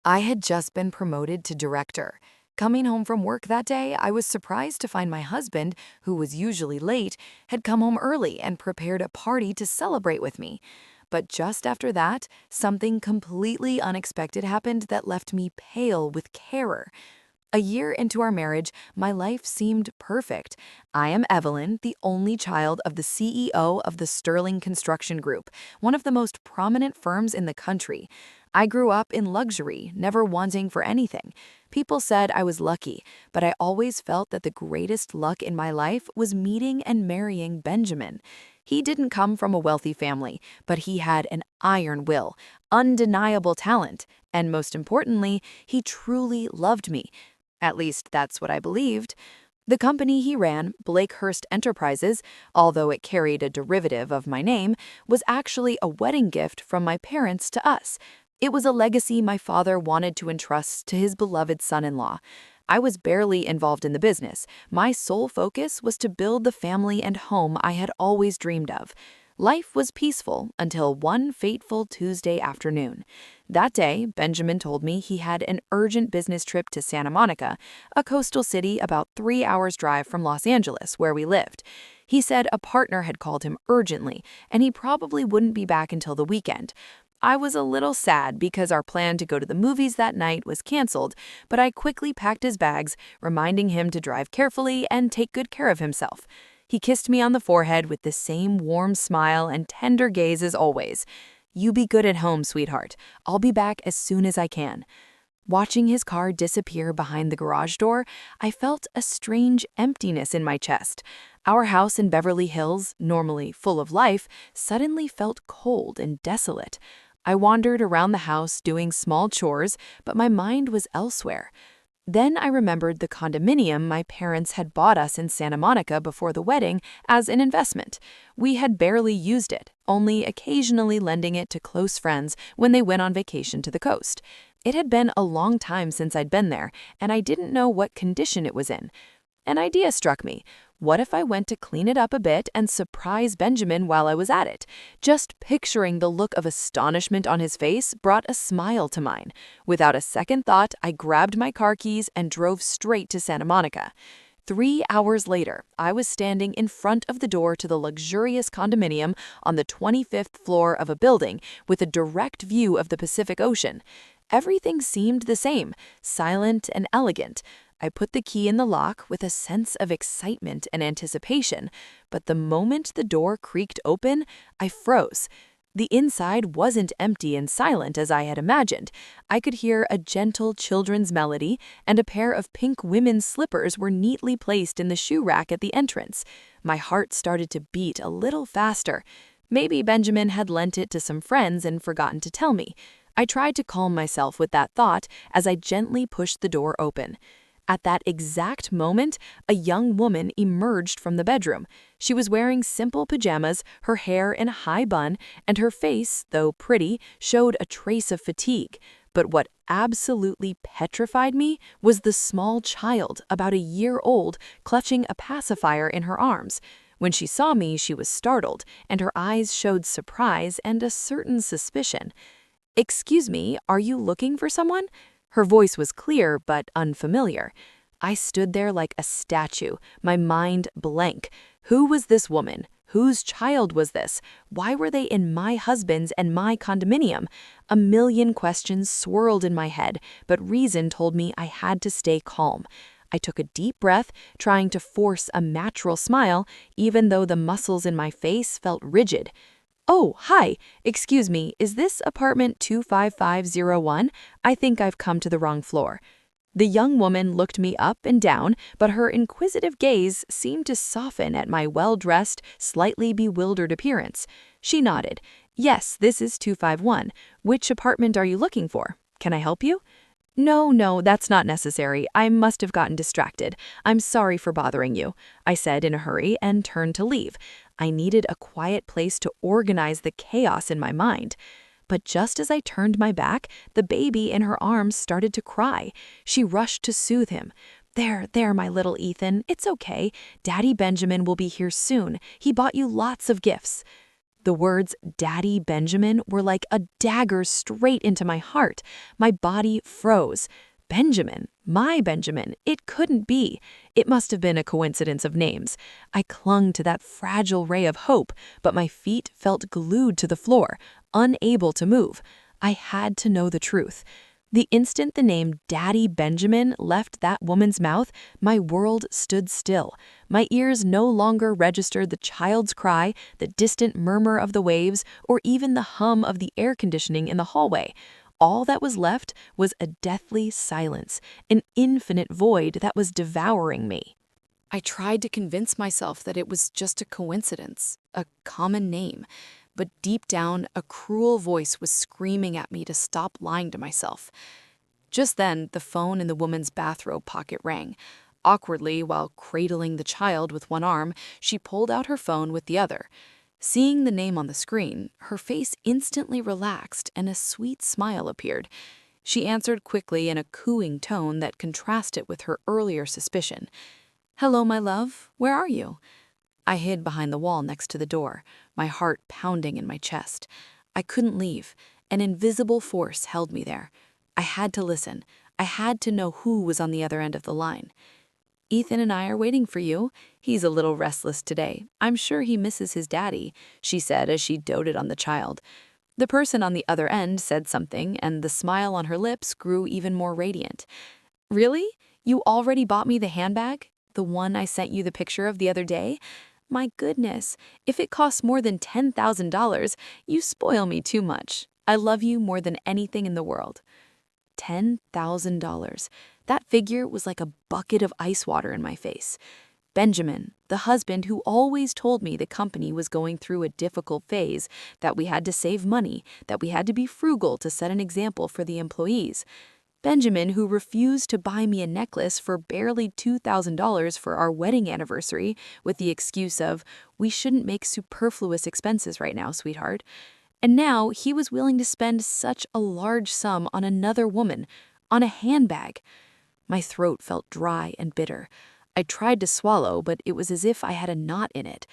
I had just been promoted to director. Coming home from work that day, I was surprised to find my husband, who was usually late, had come home early and prepared a party to celebrate with me. But just after that, something completely unexpected happened that left me pale with terror. A year into our marriage, my life seemed perfect. I am Evelyn, the only child of the CEO of the Sterling Construction Group, one of the most prominent firms in the country. I grew up in luxury, never wanting for anything. People said I was lucky, but I always felt that the greatest luck in my life was meeting and marrying Benjamin. He didn't come from a wealthy family, but he had an iron will, undeniable talent, and most importantly, he truly loved me. At least that's what I believed. The company he ran, Blakehurst Enterprises, although it carried a derivative of my name, was actually a wedding gift from my parents to us. It was a legacy my father wanted to entrust to his beloved son-in-law. I was barely involved in the business. My sole focus was to build the family and home I had always dreamed of. Life was peaceful until one fateful Tuesday afternoon. That day, Benjamin told me he had an urgent business trip to Santa Monica, a coastal city about 3 hours' drive from Los Angeles, where we lived. He said a partner had called him urgently, and he probably wouldn't be back until the weekend. I was a little sad because our plan to go to the movies that night was canceled, but I quickly packed his bags, reminding him to drive carefully and take good care of himself. He kissed me on the forehead with the same warm smile and tender gaze as always. "You be good at home, sweetheart. I'll be back as soon as I can." Watching his car disappear behind the garage door, I felt a strange emptiness in my chest. Our house in Beverly Hills, normally full of life, suddenly felt cold and desolate. I wandered around the house doing small chores, but my mind was elsewhere. Then I remembered the condominium my parents had bought us in Santa Monica before the wedding as an investment. We had barely used it, only occasionally lending it to close friends when they went on vacation to the coast. It had been a long time since I'd been there, and I didn't know what condition it was in. An idea struck me. What if I went to clean it up a bit and surprise Benjamin while I was at it? Just picturing the look of astonishment on his face brought a smile to mine. Without a second thought, I grabbed my car keys and drove straight to Santa Monica. 3 hours later, I was standing in front of the door to the luxurious condominium on the 25th floor of a building with a direct view of the Pacific Ocean. Everything seemed the same, silent and elegant. I put the key in the lock with a sense of excitement and anticipation, but the moment the door creaked open, I froze. The inside wasn't empty and silent as I had imagined. I could hear a gentle children's melody, and a pair of pink women's slippers were neatly placed in the shoe rack at the entrance. My heart started to beat a little faster. Maybe Benjamin had lent it to some friends and forgotten to tell me. I tried to calm myself with that thought as I gently pushed the door open. At that exact moment, a young woman emerged from the bedroom. She was wearing simple pajamas, her hair in a high bun, and her face, though pretty, showed a trace of fatigue. But what absolutely petrified me was the small child, about a year old, clutching a pacifier in her arms. When she saw me, she was startled, and her eyes showed surprise and a certain suspicion. "Excuse me, are you looking for someone?" Her voice was clear but unfamiliar. I stood there like a statue, my mind blank. Who was this woman? Whose child was this? Why were they in my husband's and my condominium? A million questions swirled in my head, but reason told me I had to stay calm. I took a deep breath, trying to force a natural smile, even though the muscles in my face felt rigid. "Oh, hi. Excuse me, is this apartment 25501? I think I've come to the wrong floor." The young woman looked me up and down, but her inquisitive gaze seemed to soften at my well-dressed, slightly bewildered appearance. She nodded. "Yes, this is 251. Which apartment are you looking for? Can I help you?" No, that's not necessary. I must have gotten distracted. I'm sorry for bothering you," I said in a hurry and turned to leave. I needed a quiet place to organize the chaos in my mind. But just as I turned my back, the baby in her arms started to cry. She rushed to soothe him. There, my little Ethan. It's okay. Daddy Benjamin will be here soon. He bought you lots of gifts." The words Daddy Benjamin were like a dagger straight into my heart. My body froze. Benjamin, my Benjamin, it couldn't be. It must have been a coincidence of names. I clung to that fragile ray of hope, but my feet felt glued to the floor, unable to move. I had to know the truth. The instant the name Daddy Benjamin left that woman's mouth, my world stood still. My ears no longer registered the child's cry, the distant murmur of the waves, or even the hum of the air conditioning in the hallway. All that was left was a deathly silence, an infinite void that was devouring me. I tried to convince myself that it was just a coincidence, a common name. But deep down, a cruel voice was screaming at me to stop lying to myself. Just then, the phone in the woman's bathrobe pocket rang. Awkwardly, while cradling the child with one arm, she pulled out her phone with the other. Seeing the name on the screen, her face instantly relaxed and a sweet smile appeared. She answered quickly in a cooing tone that contrasted with her earlier suspicion. "Hello, my love. Where are you?" I hid behind the wall next to the door, my heart pounding in my chest. I couldn't leave. An invisible force held me there. I had to listen. I had to know who was on the other end of the line. "Ethan and I are waiting for you. He's a little restless today. I'm sure he misses his daddy," she said as she doted on the child. The person on the other end said something, and the smile on her lips grew even more radiant. "Really? You already bought me the handbag? The one I sent you the picture of the other day? My goodness, if it costs more than $10,000, you spoil me too much. I love you more than anything in the world." $10,000. That figure was like a bucket of ice water in my face. Benjamin, the husband who always told me the company was going through a difficult phase, that we had to save money, that we had to be frugal to set an example for the employees. Benjamin, who refused to buy me a necklace for barely $2,000 for our wedding anniversary with the excuse of, "We shouldn't make superfluous expenses right now, sweetheart." And now he was willing to spend such a large sum on another woman, on a handbag. My throat felt dry and bitter. I tried to swallow, but it was as if I had a knot in it.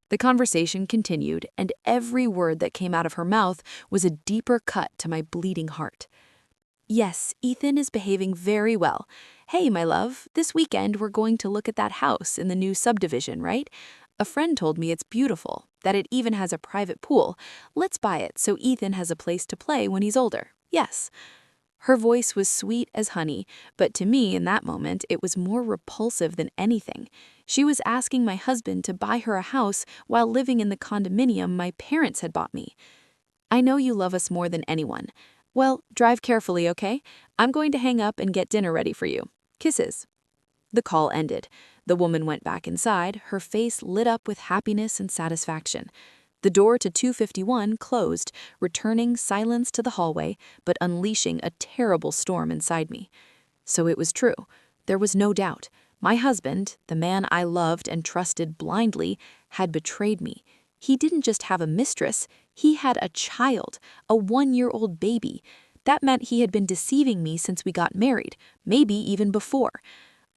The conversation continued, and every word that came out of her mouth was a deeper cut to my bleeding heart. "Yes, Ethan is behaving very well. Hey, my love, this weekend we're going to look at that house in the new subdivision, right? A friend told me it's beautiful, that it even has a private pool. Let's buy it so Ethan has a place to play when he's older. Yes." Her voice was sweet as honey, but to me in that moment it was more repulsive than anything. She was asking my husband to buy her a house while living in the condominium my parents had bought me. "I know you love us more than anyone. Well, drive carefully, okay? I'm going to hang up and get dinner ready for you. Kisses." The call ended. The woman went back inside, her face lit up with happiness and satisfaction. The door to 251 closed, returning silence to the hallway, but unleashing a terrible storm inside me. So it was true. There was no doubt. My husband, the man I loved and trusted blindly, had betrayed me. He didn't just have a mistress, he had a child, a 1-year-old baby. That meant he had been deceiving me since we got married, maybe even before.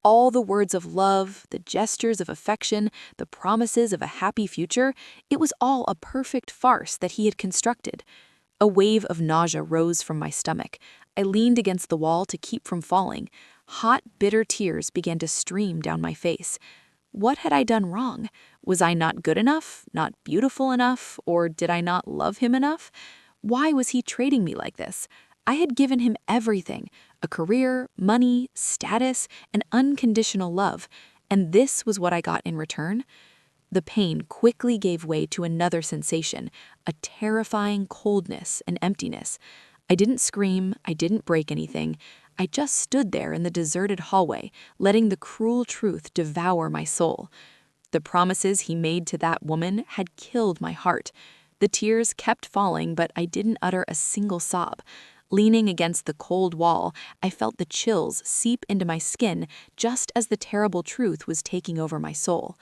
All the words of love, the gestures of affection, the promises of a happy future, it was all a perfect farce that he had constructed. A wave of nausea rose from my stomach. I leaned against the wall to keep from falling. Hot, bitter tears began to stream down my face. What had I done wrong? Was I not good enough, not beautiful enough, or did I not love him enough? Why was he treating me like this? I had given him everything, a career, money, status, and unconditional love, and this was what I got in return? The pain quickly gave way to another sensation, a terrifying coldness and emptiness. I didn't scream, I didn't break anything. I just stood there in the deserted hallway, letting the cruel truth devour my soul. The promises he made to that woman had killed my heart. The tears kept falling, but I didn't utter a single sob. Leaning against the cold wall, I felt the chills seep into my skin just as the terrible truth was taking over my soul.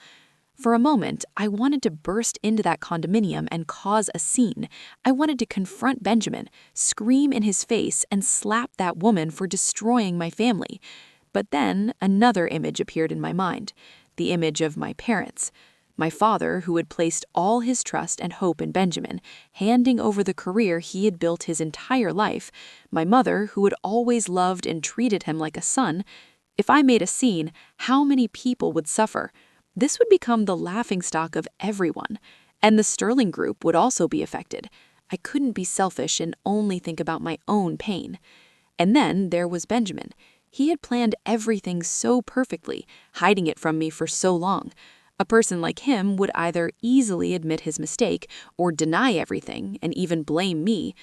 For a moment, I wanted to burst into that condominium and cause a scene. I wanted to confront Benjamin, scream in his face, and slap that woman for destroying my family. But then another image appeared in my mind, the image of my parents. My father, who had placed all his trust and hope in Benjamin, handing over the career he had built his entire life. My mother, who had always loved and treated him like a son. If I made a scene, how many people would suffer? This would become the laughingstock of everyone. And the Sterling Group would also be affected. I couldn't be selfish and only think about my own pain. And then there was Benjamin. He had planned everything so perfectly, hiding it from me for so long. A person like him would either easily admit his mistake or deny everything and even blame me.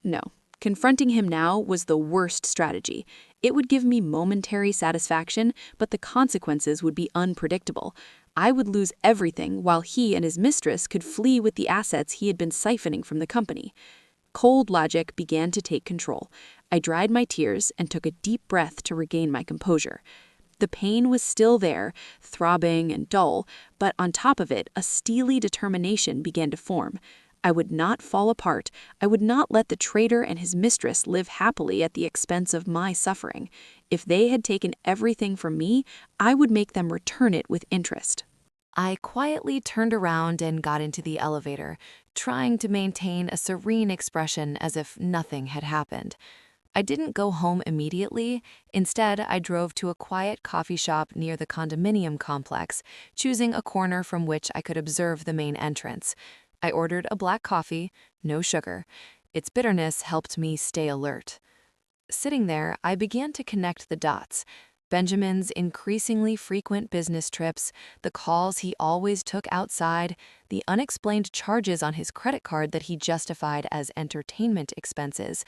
No, confronting him now was the worst strategy. It would give me momentary satisfaction, but the consequences would be unpredictable. I would lose everything while he and his mistress could flee with the assets he had been siphoning from the company. Cold logic began to take control. I dried my tears and took a deep breath to regain my composure. The pain was still there, throbbing and dull, but on top of it, a steely determination began to form. I would not fall apart. I would not let the traitor and his mistress live happily at the expense of my suffering. If they had taken everything from me, I would make them return it with interest. I quietly turned around and got into the elevator, trying to maintain a serene expression as if nothing had happened. I didn't go home immediately. Instead, I drove to a quiet coffee shop near the condominium complex, choosing a corner from which I could observe the main entrance. I ordered a black coffee, no sugar. Its bitterness helped me stay alert. Sitting there, I began to connect the dots. Benjamin's increasingly frequent business trips, the calls he always took outside, the unexplained charges on his credit card that he justified as entertainment expenses.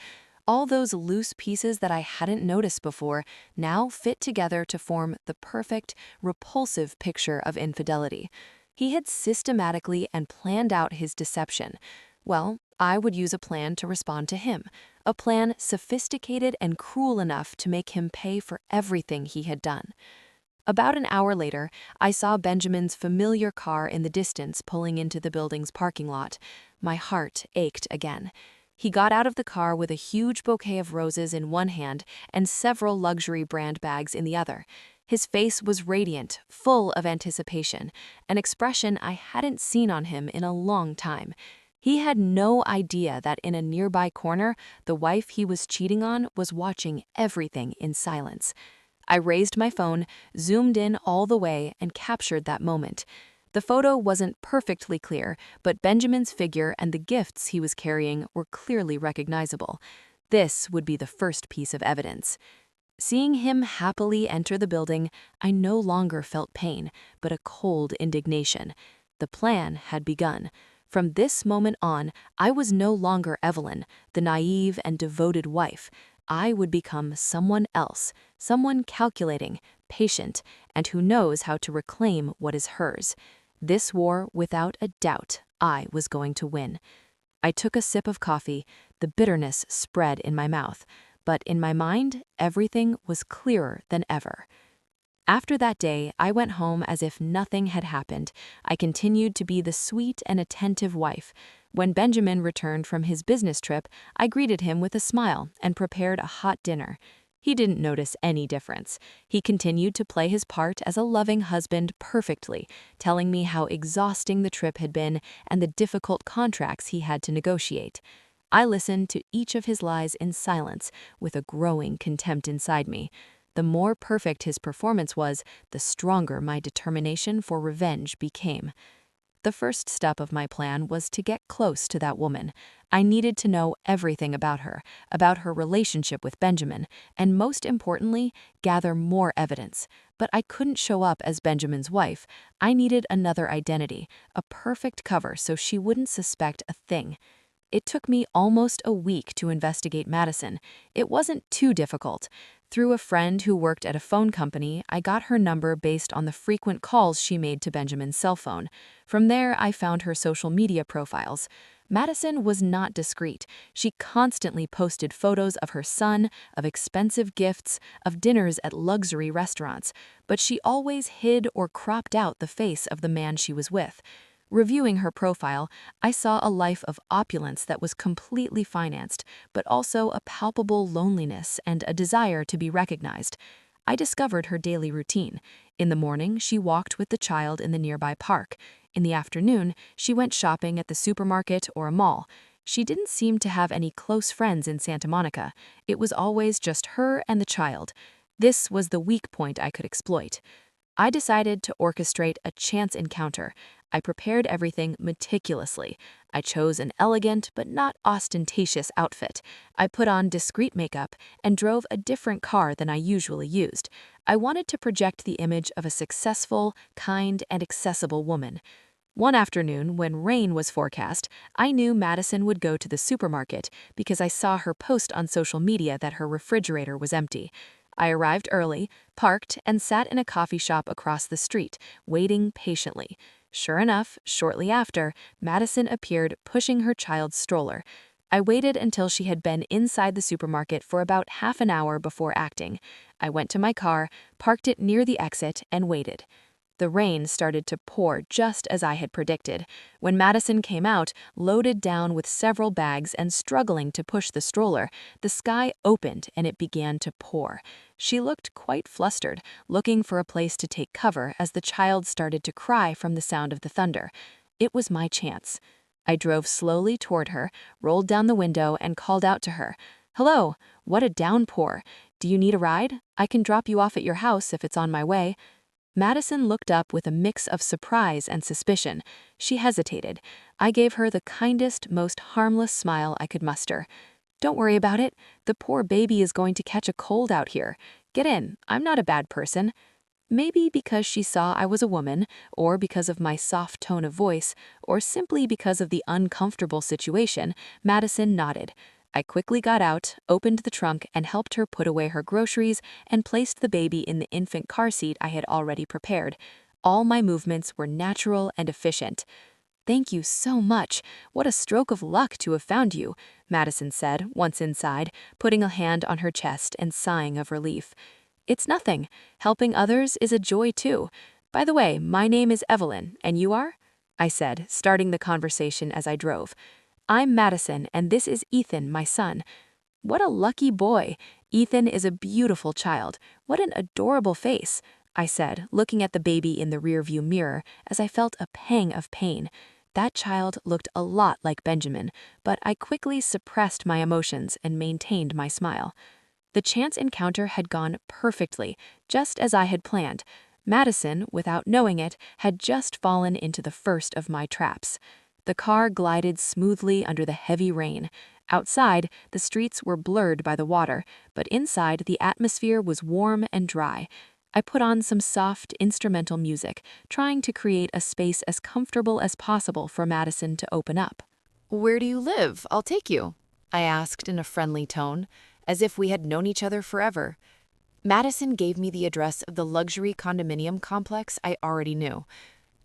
All those loose pieces that I hadn't noticed before now fit together to form the perfect, repulsive picture of infidelity. He had systematically and planned out his deception. Well, I would use a plan to respond to him, a plan sophisticated and cruel enough to make him pay for everything he had done. About an hour later, I saw Benjamin's familiar car in the distance pulling into the building's parking lot. My heart ached again. He got out of the car with a huge bouquet of roses in one hand and several luxury brand bags in the other. His face was radiant, full of anticipation, an expression I hadn't seen on him in a long time. He had no idea that in a nearby corner, the wife he was cheating on was watching everything in silence. I raised my phone, zoomed in all the way, and captured that moment. The photo wasn't perfectly clear, but Benjamin's figure and the gifts he was carrying were clearly recognizable. This would be the first piece of evidence. Seeing him happily enter the building, I no longer felt pain, but a cold indignation. The plan had begun. From this moment on, I was no longer Evelyn, the naive and devoted wife. I would become someone else, someone calculating, patient, and who knows how to reclaim what is hers. This war, without a doubt, I was going to win. I took a sip of coffee. The bitterness spread in my mouth, but in my mind, everything was clearer than ever. After that day, I went home as if nothing had happened. I continued to be the sweet and attentive wife. When Benjamin returned from his business trip, I greeted him with a smile and prepared a hot dinner. He didn't notice any difference. He continued to play his part as a loving husband perfectly, telling me how exhausting the trip had been and the difficult contracts he had to negotiate. I listened to each of his lies in silence, with a growing contempt inside me. The more perfect his performance was, the stronger my determination for revenge became. The first step of my plan was to get close to that woman. I needed to know everything about her relationship with Benjamin, and most importantly, gather more evidence. But I couldn't show up as Benjamin's wife. I needed another identity, a perfect cover so she wouldn't suspect a thing. It took me almost a week to investigate Madison. It wasn't too difficult. Through a friend who worked at a phone company, I got her number based on the frequent calls she made to Benjamin's cell phone. From there, I found her social media profiles. Madison was not discreet. She constantly posted photos of her son, of expensive gifts, of dinners at luxury restaurants, but she always hid or cropped out the face of the man she was with. Reviewing her profile, I saw a life of opulence that was completely financed, but also a palpable loneliness and a desire to be recognized. I discovered her daily routine. In the morning, she walked with the child in the nearby park. In the afternoon, she went shopping at the supermarket or a mall. She didn't seem to have any close friends in Santa Monica. It was always just her and the child. This was the weak point I could exploit. I decided to orchestrate a chance encounter. I prepared everything meticulously. I chose an elegant but not ostentatious outfit. I put on discreet makeup and drove a different car than I usually used. I wanted to project the image of a successful, kind, and accessible woman. One afternoon, when rain was forecast, I knew Madison would go to the supermarket because I saw her post on social media that her refrigerator was empty. I arrived early, parked, and sat in a coffee shop across the street, waiting patiently. Sure enough, shortly after, Madison appeared pushing her child's stroller. I waited until she had been inside the supermarket for about half an hour before acting. I went to my car, parked it near the exit, and waited. The rain started to pour just as I had predicted. When Madison came out, loaded down with several bags and struggling to push the stroller, the sky opened and it began to pour. She looked quite flustered, looking for a place to take cover as the child started to cry from the sound of the thunder. It was my chance. I drove slowly toward her, rolled down the window, and called out to her. "Hello, what a downpour. Do you need a ride? I can drop you off at your house if it's on my way." Madison looked up with a mix of surprise and suspicion. She hesitated. I gave her the kindest, most harmless smile I could muster. "Don't worry about it. The poor baby is going to catch a cold out here. Get in. I'm not a bad person." Maybe because she saw I was a woman, or because of my soft tone of voice, or simply because of the uncomfortable situation, Madison nodded. I quickly got out, opened the trunk, and helped her put away her groceries and placed the baby in the infant car seat I had already prepared. All my movements were natural and efficient. "Thank you so much. What a stroke of luck to have found you," Madison said, once inside, putting a hand on her chest and sighing of relief. "It's nothing. Helping others is a joy too. By the way, my name is Evelyn, and you are?" I said, starting the conversation as I drove. "I'm Madison, and this is Ethan, my son." "What a lucky boy. Ethan is a beautiful child. What an adorable face," I said, looking at the baby in the rearview mirror as I felt a pang of pain. That child looked a lot like Benjamin, but I quickly suppressed my emotions and maintained my smile. The chance encounter had gone perfectly, just as I had planned. Madison, without knowing it, had just fallen into the first of my traps. The car glided smoothly under the heavy rain. Outside, the streets were blurred by the water, but inside the atmosphere was warm and dry. I put on some soft, instrumental music, trying to create a space as comfortable as possible for Madison to open up. "Where do you live? I'll take you," I asked in a friendly tone, as if we had known each other forever. Madison gave me the address of the luxury condominium complex I already knew.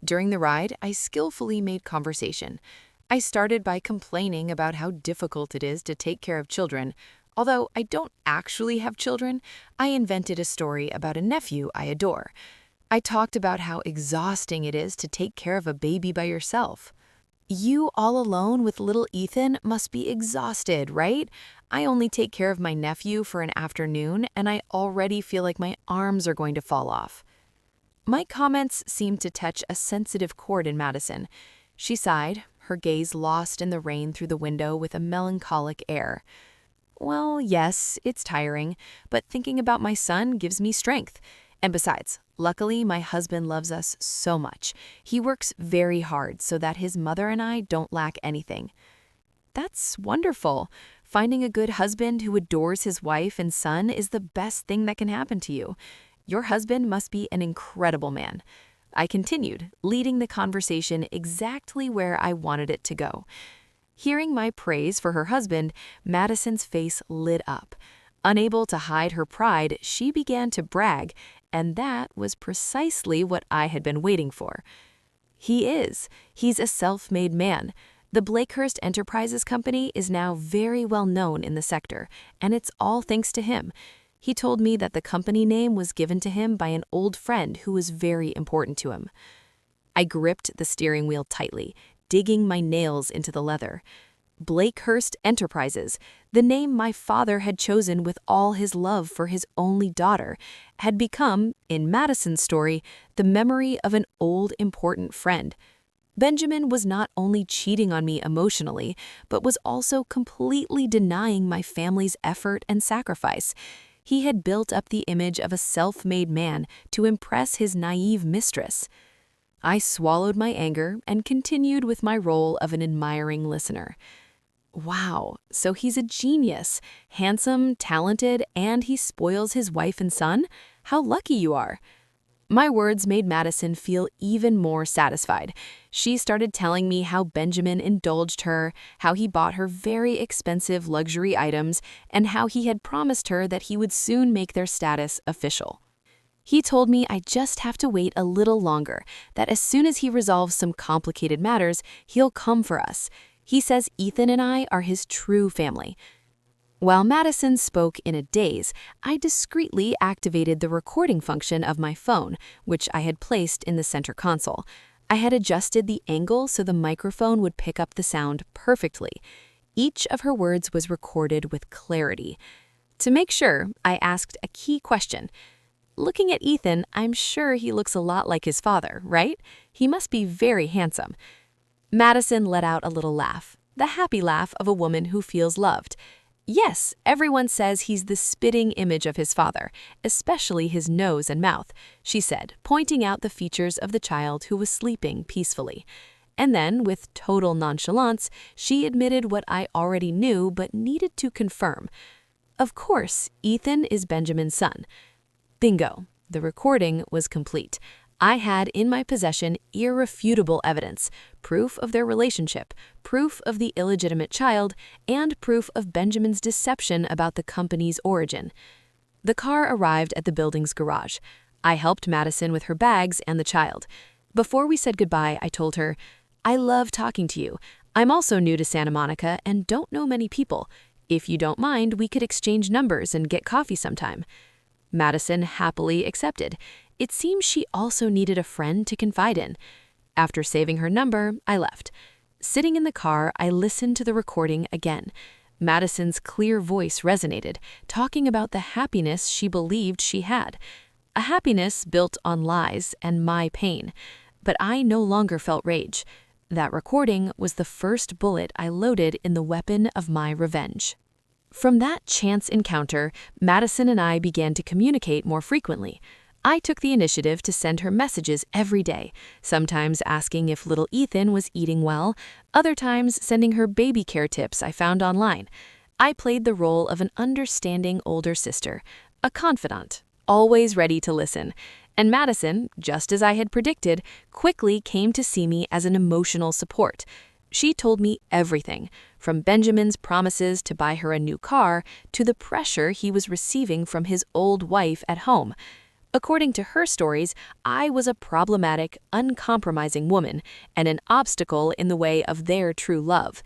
During the ride, I skillfully made conversation. I started by complaining about how difficult it is to take care of children. Although I don't actually have children, I invented a story about a nephew I adore. I talked about how exhausting it is to take care of a baby by yourself. "You all alone with little Ethan must be exhausted, right? I only take care of my nephew for an afternoon, and I already feel like my arms are going to fall off." My comments seemed to touch a sensitive chord in Madison. She sighed, her gaze lost in the rain through the window with a melancholic air. "Well, yes, it's tiring, but thinking about my son gives me strength. And besides, luckily my husband loves us so much. He works very hard so that his mother and I don't lack anything." "That's wonderful. Finding a good husband who adores his wife and son is the best thing that can happen to you. Your husband must be an incredible man." I continued, leading the conversation exactly where I wanted it to go. Hearing my praise for her husband, Madison's face lit up. Unable to hide her pride, she began to brag, and that was precisely what I had been waiting for. "He is. He's a self-made man. The Blakehurst Enterprises Company is now very well known in the sector, and it's all thanks to him. He told me that the company name was given to him by an old friend who was very important to him." I gripped the steering wheel tightly, digging my nails into the leather. Blakehurst Enterprises, the name my father had chosen with all his love for his only daughter, had become, in Madison's story, the memory of an old important friend. Benjamin was not only cheating on me emotionally, but was also completely denying my family's effort and sacrifice. He had built up the image of a self-made man to impress his naive mistress. I swallowed my anger and continued with my role of an admiring listener. Wow, so he's a genius, handsome, talented, and he spoils his wife and son? How lucky you are. My words made Madison feel even more satisfied. She started telling me how Benjamin indulged her, how he bought her very expensive luxury items, and how he had promised her that he would soon make their status official. He told me I just have to wait a little longer, that as soon as he resolves some complicated matters, he'll come for us. He says Ethan and I are his true family. While Madison spoke in a daze, I discreetly activated the recording function of my phone, which I had placed in the center console. I had adjusted the angle so the microphone would pick up the sound perfectly. Each of her words was recorded with clarity. To make sure, I asked a key question. Looking at Ethan, I'm sure he looks a lot like his father, right? He must be very handsome. Madison let out a little laugh, the happy laugh of a woman who feels loved. Yes, everyone says he's the spitting image of his father, especially his nose and mouth, she said, pointing out the features of the child who was sleeping peacefully. And then, with total nonchalance, she admitted what I already knew but needed to confirm. Of course, Ethan is Benjamin's son. Bingo. The recording was complete. I had in my possession irrefutable evidence, proof of their relationship, proof of the illegitimate child, and proof of Benjamin's deception about the company's origin. The car arrived at the building's garage. I helped Madison with her bags and the child. Before we said goodbye, I told her, "I love talking to you. I'm also new to Santa Monica and don't know many people. If you don't mind, we could exchange numbers and get coffee sometime." Madison happily accepted. It seems she also needed a friend to confide in. After saving her number, I left. Sitting in the car, I listened to the recording again. Madison's clear voice resonated, talking about the happiness she believed she had. A happiness built on lies and my pain. But I no longer felt rage. That recording was the first bullet I loaded in the weapon of my revenge. From that chance encounter, Madison and I began to communicate more frequently. I took the initiative to send her messages every day, sometimes asking if little Ethan was eating well, other times sending her baby care tips I found online. I played the role of an understanding older sister, a confidant, always ready to listen. And Madison, just as I had predicted, quickly came to see me as an emotional support. She told me everything, from Benjamin's promises to buy her a new car to the pressure he was receiving from his old wife at home. According to her stories, I was a problematic, uncompromising woman and an obstacle in the way of their true love.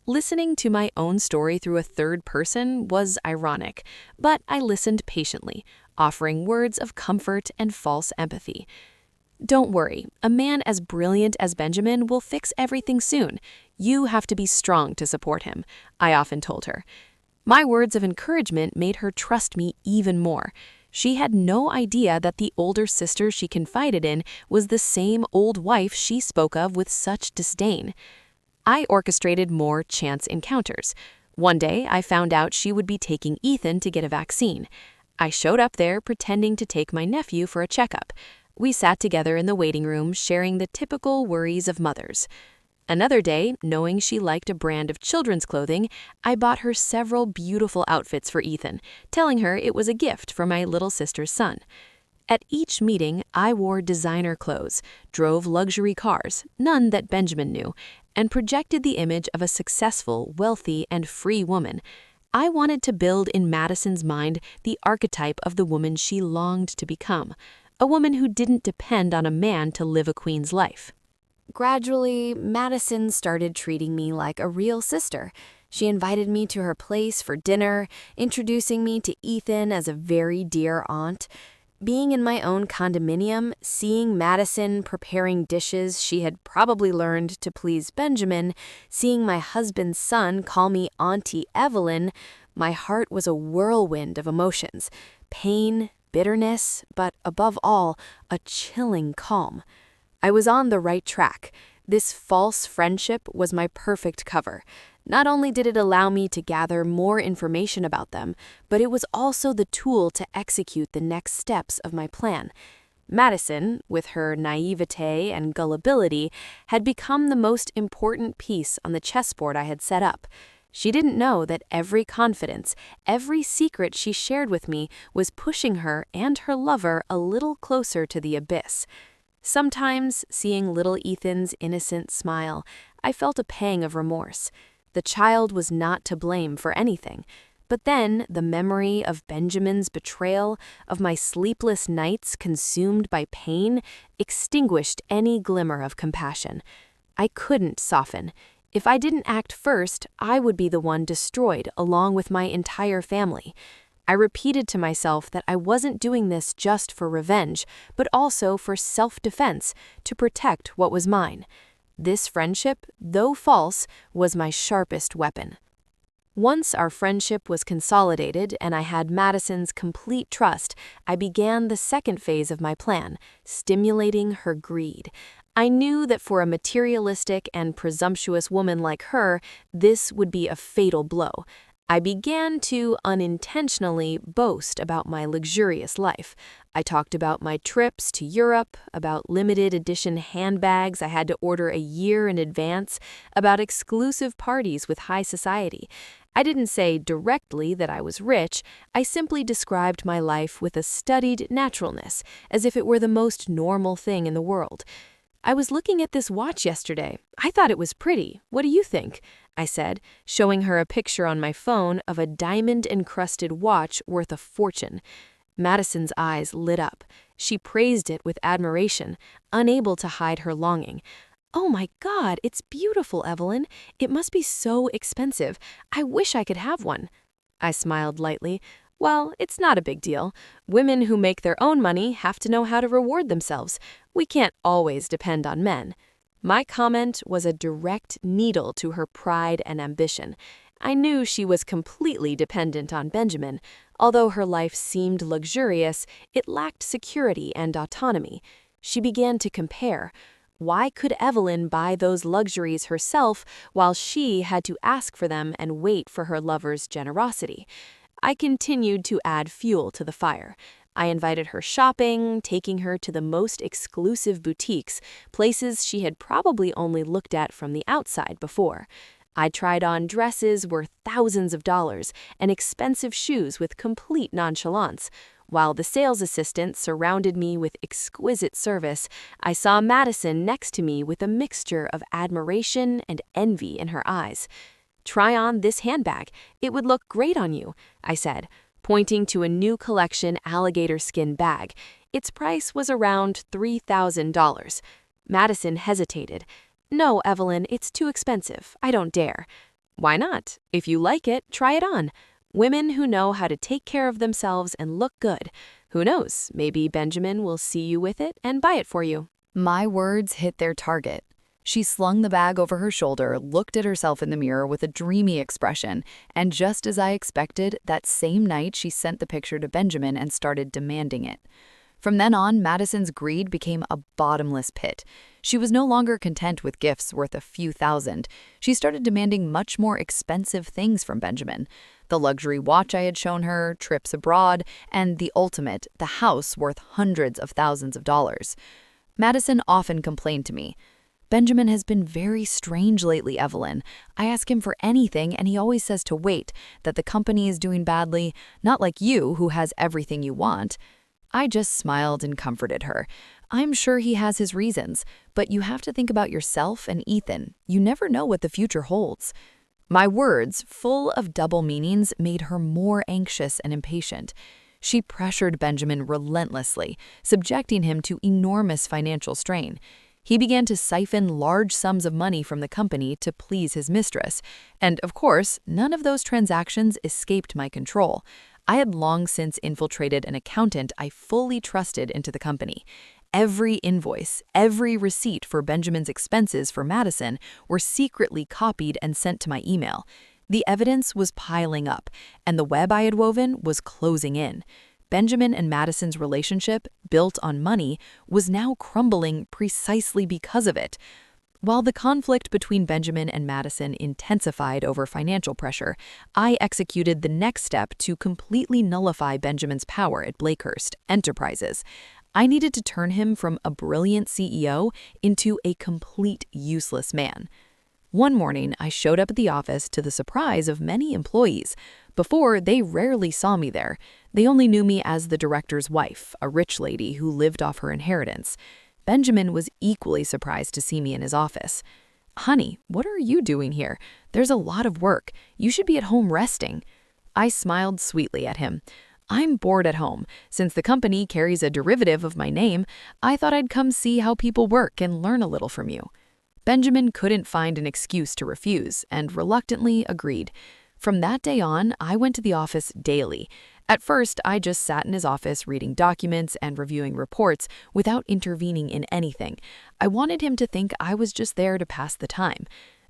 Listening to my own story through a third person was ironic, but I listened patiently, offering words of comfort and false empathy. "Don't worry, a man as brilliant as Benjamin will fix everything soon. You have to be strong to support him," I often told her. My words of encouragement made her trust me even more. She had no idea that the older sister she confided in was the same old wife she spoke of with such disdain. I orchestrated more chance encounters. One day, I found out she would be taking Ethan to get a vaccine. I showed up there pretending to take my nephew for a checkup. We sat together in the waiting room, sharing the typical worries of mothers. Another day, knowing she liked a brand of children's clothing, I bought her several beautiful outfits for Ethan, telling her it was a gift for my little sister's son. At each meeting, I wore designer clothes, drove luxury cars, none that Benjamin knew, and projected the image of a successful, wealthy, and free woman. I wanted to build in Madison's mind the archetype of the woman she longed to become, a woman who didn't depend on a man to live a queen's life. Gradually, Madison started treating me like a real sister. She invited me to her place for dinner, introducing me to Ethan as a very dear aunt. Being in my own condominium, seeing Madison preparing dishes she had probably learned to please Benjamin, seeing my husband's son call me Auntie Evelyn, my heart was a whirlwind of emotions, pain, bitterness, but above all, a chilling calm. I was on the right track. This false friendship was my perfect cover. Not only did it allow me to gather more information about them, but it was also the tool to execute the next steps of my plan. Madison, with her naivete and gullibility, had become the most important piece on the chessboard I had set up. She didn't know that every confidence, every secret she shared with me was pushing her and her lover a little closer to the abyss. Sometimes, seeing little Ethan's innocent smile, I felt a pang of remorse. The child was not to blame for anything. But then, the memory of Benjamin's betrayal, of my sleepless nights consumed by pain, extinguished any glimmer of compassion. I couldn't soften. If I didn't act first, I would be the one destroyed along with my entire family. I repeated to myself that I wasn't doing this just for revenge, but also for self-defense, to protect what was mine. This friendship, though false, was my sharpest weapon. Once our friendship was consolidated and I had Madison's complete trust, I began the second phase of my plan, stimulating her greed. I knew that for a materialistic and presumptuous woman like her, this would be a fatal blow. I began to unintentionally boast about my luxurious life. I talked about my trips to Europe, about limited edition handbags I had to order a year in advance, about exclusive parties with high society. I didn't say directly that I was rich, I simply described my life with a studied naturalness, as if it were the most normal thing in the world. "I was looking at this watch yesterday. I thought it was pretty. What do you think?" I said, showing her a picture on my phone of a diamond-encrusted watch worth a fortune. Madison's eyes lit up. She praised it with admiration, unable to hide her longing. "Oh my God, it's beautiful, Evelyn. It must be so expensive. I wish I could have one." I smiled lightly. "Well, it's not a big deal. Women who make their own money have to know how to reward themselves. We can't always depend on men." My comment was a direct needle to her pride and ambition. I knew she was completely dependent on Benjamin. Although her life seemed luxurious, it lacked security and autonomy. She began to compare. Why could Evelyn buy those luxuries herself while she had to ask for them and wait for her lover's generosity? I continued to add fuel to the fire. I invited her shopping, taking her to the most exclusive boutiques, places she had probably only looked at from the outside before. I tried on dresses worth thousands of dollars and expensive shoes with complete nonchalance. While the sales assistant surrounded me with exquisite service, I saw Madison next to me with a mixture of admiration and envy in her eyes. "Try on this handbag. It would look great on you," I said, pointing to a new collection alligator skin bag. Its price was around $3,000. Madison hesitated. "No, Evelyn, it's too expensive. I don't dare." "Why not? If you like it, try it on. Women who know how to take care of themselves and look good. Who knows, maybe Benjamin will see you with it and buy it for you." My words hit their target. She slung the bag over her shoulder, looked at herself in the mirror with a dreamy expression, and just as I expected, that same night she sent the picture to Benjamin and started demanding it. From then on, Madison's greed became a bottomless pit. She was no longer content with gifts worth a few thousand. She started demanding much more expensive things from Benjamin. The luxury watch I had shown her, trips abroad, and the ultimate, the house worth hundreds of thousands of dollars. Madison often complained to me, "Benjamin has been very strange lately, Evelyn. I ask him for anything and he always says to wait, that the company is doing badly, not like you who has everything you want." I just smiled and comforted her. "I'm sure he has his reasons, but you have to think about yourself and Ethan. You never know what the future holds." My words, full of double meanings, made her more anxious and impatient. She pressured Benjamin relentlessly, subjecting him to enormous financial strain. He began to siphon large sums of money from the company to please his mistress, and of course, none of those transactions escaped my control. I had long since infiltrated an accountant I fully trusted into the company. Every invoice, every receipt for Benjamin's expenses for Madison were secretly copied and sent to my email. The evidence was piling up, and the web I had woven was closing in. Benjamin and Madison's relationship, built on money, was now crumbling precisely because of it. While the conflict between Benjamin and Madison intensified over financial pressure, I executed the next step to completely nullify Benjamin's power at Blakehurst Enterprises. I needed to turn him from a brilliant CEO into a complete useless man. One morning, I showed up at the office to the surprise of many employees. Before, they rarely saw me there. They only knew me as the director's wife, a rich lady who lived off her inheritance. Benjamin was equally surprised to see me in his office. "Honey, what are you doing here? There's a lot of work. You should be at home resting." I smiled sweetly at him. "I'm bored at home. Since the company carries a derivative of my name, I thought I'd come see how people work and learn a little from you." Benjamin couldn't find an excuse to refuse and reluctantly agreed. From that day on, I went to the office daily. At first, I just sat in his office reading documents and reviewing reports without intervening in anything. I wanted him to think I was just there to pass the time.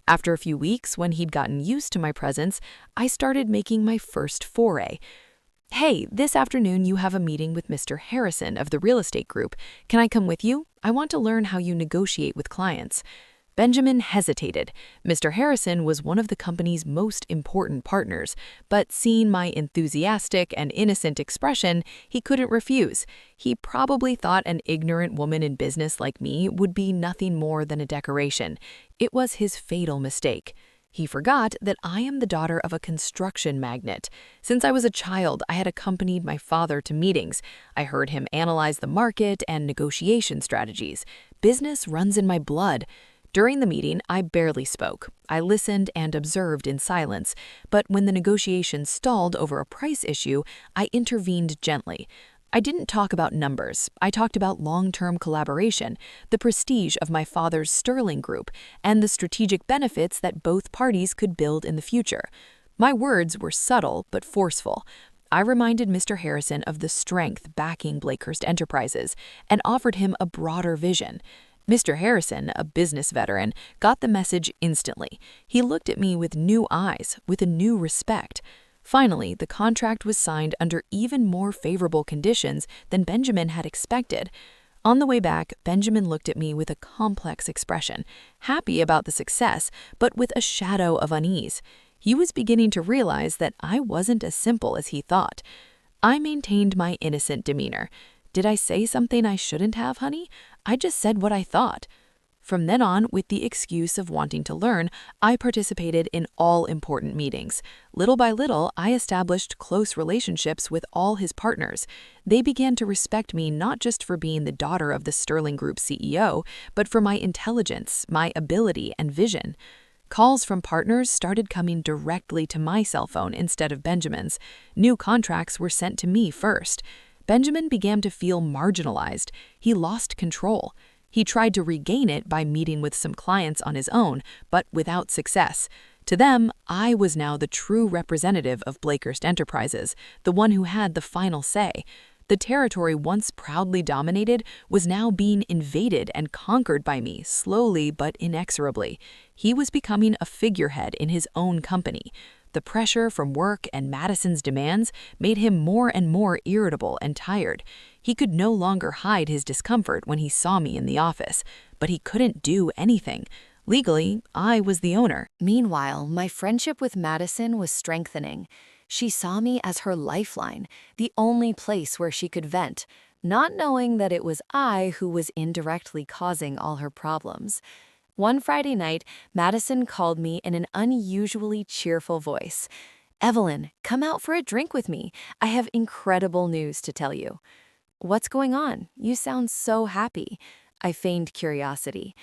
After a few weeks, when he'd gotten used to my presence, I started making my first foray. "Hey, this afternoon you have a meeting with Mr. Harrison of the real estate group. Can I come with you? I want to learn how you negotiate with clients." Benjamin hesitated. Mr. Harrison was one of the company's most important partners, but seeing my enthusiastic and innocent expression, he couldn't refuse. He probably thought an ignorant woman in business like me would be nothing more than a decoration. It was his fatal mistake. He forgot that I am the daughter of a construction magnate. Since I was a child, I had accompanied my father to meetings. I heard him analyze the market and negotiation strategies. Business runs in my blood. During the meeting, I barely spoke. I listened and observed in silence, but when the negotiations stalled over a price issue, I intervened gently. I didn't talk about numbers. I talked about long-term collaboration, the prestige of my father's Sterling Group, and the strategic benefits that both parties could build in the future. My words were subtle but forceful. I reminded Mr. Harrison of the strength backing Blakehurst Enterprises and offered him a broader vision. Mr. Harrison, a business veteran, got the message instantly. He looked at me with new eyes, with a new respect. Finally, the contract was signed under even more favorable conditions than Benjamin had expected. On the way back, Benjamin looked at me with a complex expression, happy about the success, but with a shadow of unease. He was beginning to realize that I wasn't as simple as he thought. I maintained my innocent demeanor. "Did I say something I shouldn't have, honey? I just said what I thought." From then on, with the excuse of wanting to learn, I participated in all important meetings. Little by little, I established close relationships with all his partners. They began to respect me not just for being the daughter of the Sterling Group CEO, but for my intelligence, my ability, and vision. Calls from partners started coming directly to my cell phone instead of Benjamin's. New contracts were sent to me first. Benjamin began to feel marginalized. He lost control. He tried to regain it by meeting with some clients on his own, but without success. To them, I was now the true representative of Blakehurst Enterprises, the one who had the final say. The territory once proudly dominated was now being invaded and conquered by me, slowly but inexorably. He was becoming a figurehead in his own company. The pressure from work and Madison's demands made him more and more irritable and tired. He could no longer hide his discomfort when he saw me in the office, but he couldn't do anything. Legally, I was the owner. Meanwhile, my friendship with Madison was strengthening. She saw me as her lifeline, the only place where she could vent, not knowing that it was I who was indirectly causing all her problems. One Friday night, Madison called me in an unusually cheerful voice. "Evelyn, come out for a drink with me. I have incredible news to tell you." "What's going on? You sound so happy." I feigned curiosity.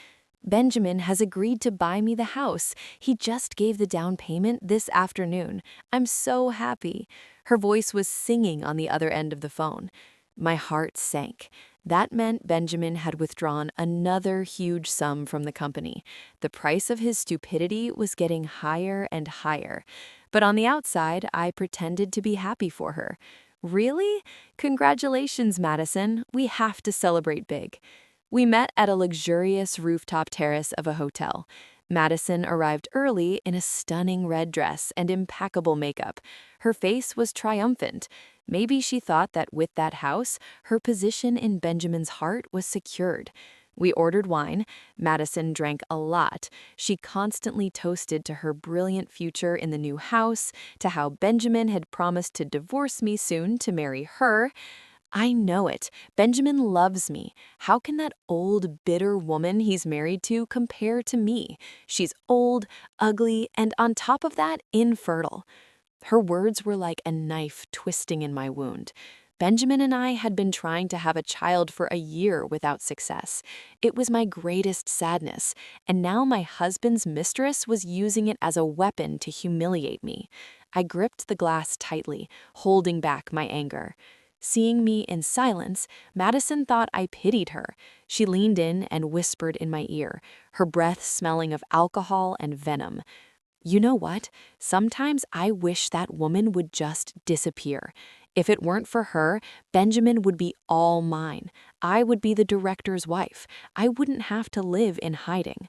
"Benjamin has agreed to buy me the house. He just gave the down payment this afternoon. I'm so happy." Her voice was singing on the other end of the phone. My heart sank. That meant Benjamin had withdrawn another huge sum from the company. The price of his stupidity was getting higher and higher. But on the outside, I pretended to be happy for her. "Really? Congratulations, Madison. We have to celebrate big." We met at a luxurious rooftop terrace of a hotel. Madison arrived early in a stunning red dress and impeccable makeup. Her face was triumphant. Maybe she thought that with that house, her position in Benjamin's heart was secured. We ordered wine. Madison drank a lot. She constantly toasted to her brilliant future in the new house, to how Benjamin had promised to divorce me soon to marry her. I know it. Benjamin loves me. How can that old, bitter woman he's married to compare to me? She's old, ugly, and on top of that, infertile. Her words were like a knife twisting in my wound. Benjamin and I had been trying to have a child for a year without success. It was my greatest sadness, and now my husband's mistress was using it as a weapon to humiliate me. I gripped the glass tightly, holding back my anger. Seeing me in silence, Madison thought I pitied her. She leaned in and whispered in my ear, her breath smelling of alcohol and venom. You know what? Sometimes I wish that woman would just disappear. If it weren't for her, Benjamin would be all mine. I would be the director's wife. I wouldn't have to live in hiding.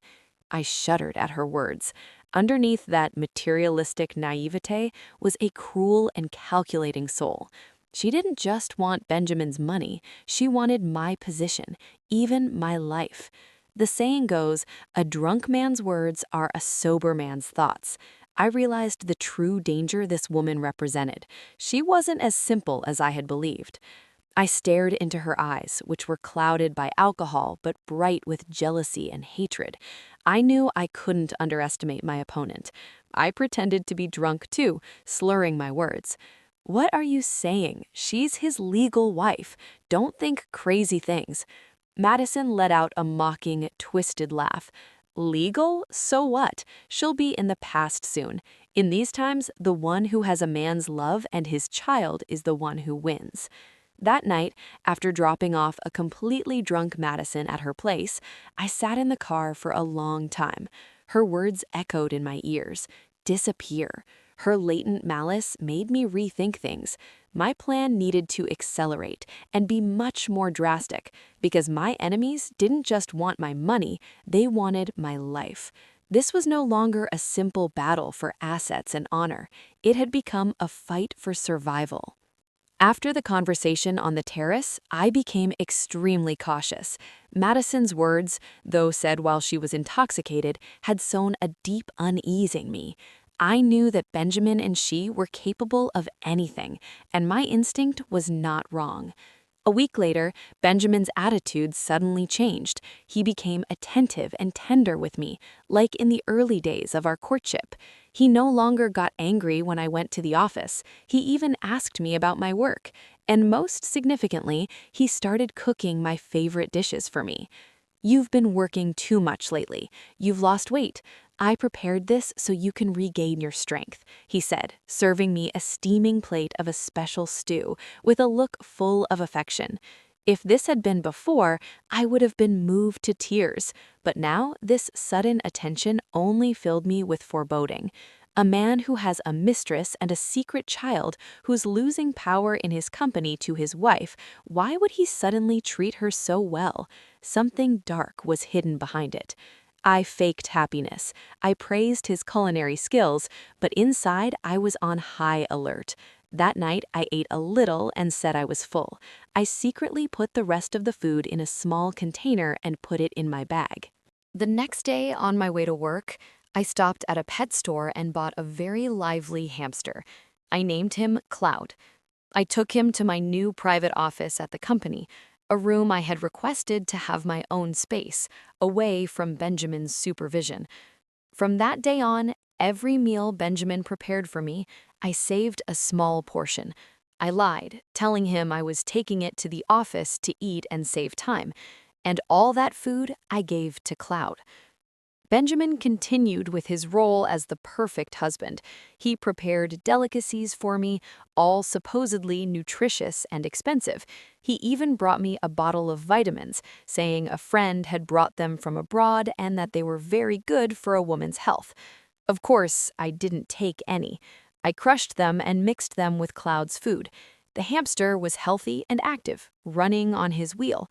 I shuddered at her words. Underneath that materialistic naivete was a cruel and calculating soul. She didn't just want Benjamin's money, she wanted my position, even my life. The saying goes, a drunk man's words are a sober man's thoughts. I realized the true danger this woman represented. She wasn't as simple as I had believed. I stared into her eyes, which were clouded by alcohol but bright with jealousy and hatred. I knew I couldn't underestimate my opponent. I pretended to be drunk too, slurring my words. What are you saying? She's his legal wife. Don't think crazy things. Madison let out a mocking, twisted laugh. Legal? So what? She'll be in the past soon. In these times, the one who has a man's love and his child is the one who wins. That night, after dropping off a completely drunk Madison at her place, I sat in the car for a long time. Her words echoed in my ears. Disappear. Her latent malice made me rethink things. My plan needed to accelerate and be much more drastic because my enemies didn't just want my money, they wanted my life. This was no longer a simple battle for assets and honor. It had become a fight for survival. After the conversation on the terrace, I became extremely cautious. Madison's words, though said while she was intoxicated, had sown a deep unease in me. I knew that Benjamin and she were capable of anything, and my instinct was not wrong. A week later, Benjamin's attitude suddenly changed. He became attentive and tender with me, like in the early days of our courtship. He no longer got angry when I went to the office. He even asked me about my work. And most significantly, he started cooking my favorite dishes for me. You've been working too much lately. You've lost weight. I prepared this so you can regain your strength, he said, serving me a steaming plate of a special stew with a look full of affection. If this had been before, I would have been moved to tears, but now this sudden attention only filled me with foreboding. A man who has a mistress and a secret child who's losing power in his company to his wife, why would he suddenly treat her so well? Something dark was hidden behind it. I faked happiness. I praised his culinary skills, but inside I was on high alert. That night I ate a little and said I was full. I secretly put the rest of the food in a small container and put it in my bag. The next day, on my way to work, I stopped at a pet store and bought a very lively hamster. I named him Cloud. I took him to my new private office at the company, a room I had requested to have my own space, away from Benjamin's supervision. From that day on, every meal Benjamin prepared for me, I saved a small portion. I lied, telling him I was taking it to the office to eat and save time, and all that food I gave to Cloud. Benjamin continued with his role as the perfect husband. He prepared delicacies for me, all supposedly nutritious and expensive. He even brought me a bottle of vitamins, saying a friend had brought them from abroad and that they were very good for a woman's health. Of course, I didn't take any. I crushed them and mixed them with Cloud's food. The hamster was healthy and active, running on his wheel.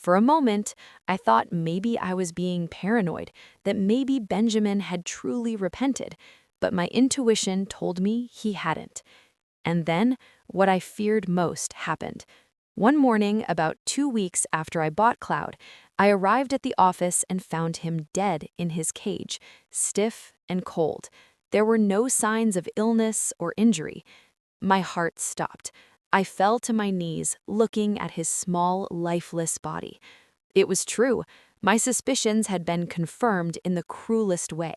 For a moment, I thought maybe I was being paranoid, that maybe Benjamin had truly repented, but my intuition told me he hadn't. And then, what I feared most happened. One morning, about 2 weeks after I bought Cloud, I arrived at the office and found him dead in his cage, stiff and cold. There were no signs of illness or injury. My heart stopped. I fell to my knees, looking at his small, lifeless body. It was true. My suspicions had been confirmed in the cruelest way.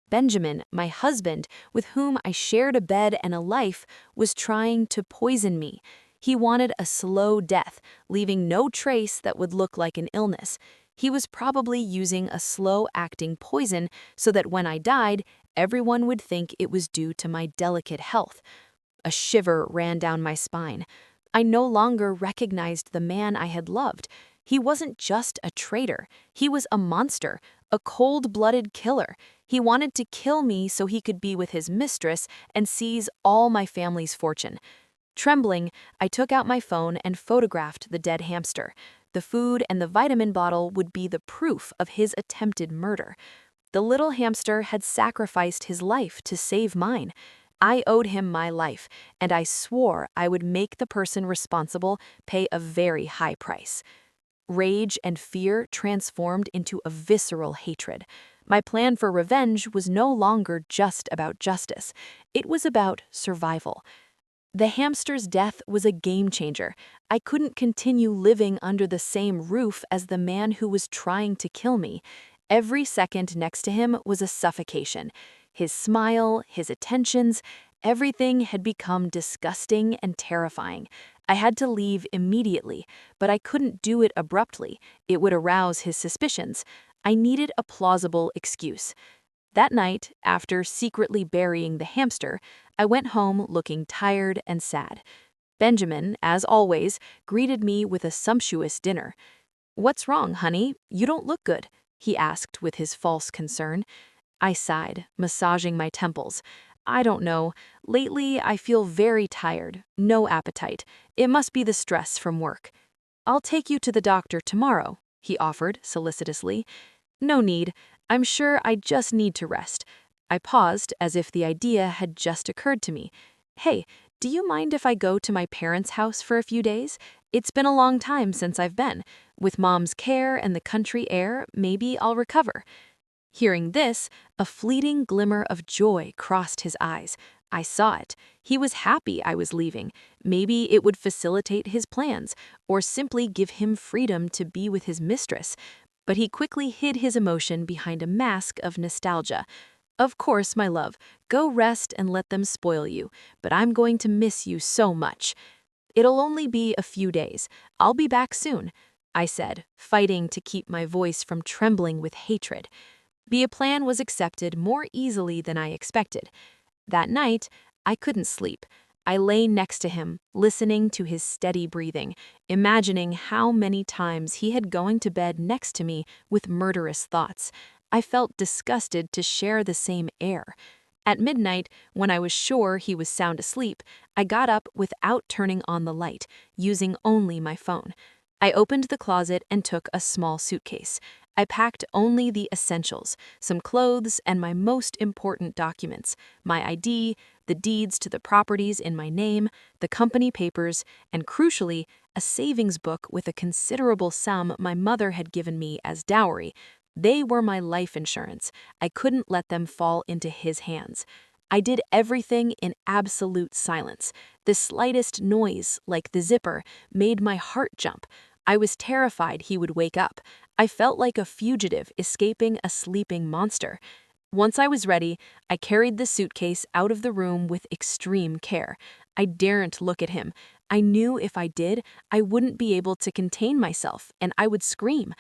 Benjamin, my husband, with whom I shared a bed and a life, was trying to poison me. He wanted a slow death, leaving no trace that would look like an illness. He was probably using a slow-acting poison so that when I died, everyone would think it was due to my delicate health. A shiver ran down my spine. I no longer recognized the man I had loved. He wasn't just a traitor. He was a monster, a cold-blooded killer. He wanted to kill me so he could be with his mistress and seize all my family's fortune. Trembling, I took out my phone and photographed the dead hamster. The food and the vitamin bottle would be the proof of his attempted murder. The little hamster had sacrificed his life to save mine. I owed him my life, and I swore I would make the person responsible pay a very high price. Rage and fear transformed into a visceral hatred. My plan for revenge was no longer just about justice. It was about survival. The hamster's death was a game changer. I couldn't continue living under the same roof as the man who was trying to kill me. Every second next to him was a suffocation. His smile, his attentions, everything had become disgusting and terrifying. I had to leave immediately, but I couldn't do it abruptly. It would arouse his suspicions. I needed a plausible excuse. That night, after secretly burying the hamster, I went home looking tired and sad. Benjamin, as always, greeted me with a sumptuous dinner. "What's wrong, honey? You don't look good," he asked with his false concern. I sighed, massaging my temples. "I don't know. Lately, I feel very tired, no appetite. It must be the stress from work." "I'll take you to the doctor tomorrow," he offered solicitously. "No need. I'm sure I just need to rest." I paused as if the idea had just occurred to me. "Hey, do you mind if I go to my parents' house for a few days? It's been a long time since I've been. With Mom's care and the country air, maybe I'll recover." Hearing this, a fleeting glimmer of joy crossed his eyes. I saw it. He was happy I was leaving. Maybe it would facilitate his plans, or simply give him freedom to be with his mistress. But he quickly hid his emotion behind a mask of nostalgia. "Of course, my love, go rest and let them spoil you, but I'm going to miss you so much." "It'll only be a few days. I'll be back soon," I said, fighting to keep my voice from trembling with hatred. The plan was accepted more easily than I expected. That night, I couldn't sleep. I lay next to him, listening to his steady breathing, imagining how many times he had going to bed next to me with murderous thoughts. I felt disgusted to share the same air. At midnight, when I was sure he was sound asleep, I got up without turning on the light, using only my phone. I opened the closet and took a small suitcase. I packed only the essentials, some clothes, and my most important documents, my ID, the deeds to the properties in my name, the company papers, and crucially, a savings book with a considerable sum my mother had given me as dowry. They were my life insurance. I couldn't let them fall into his hands. I did everything in absolute silence. The slightest noise, like the zipper, made my heart jump. I was terrified he would wake up. I felt like a fugitive escaping a sleeping monster. Once I was ready, I carried the suitcase out of the room with extreme care. I daren't look at him. I knew if I did, I wouldn't be able to contain myself, and I would scream.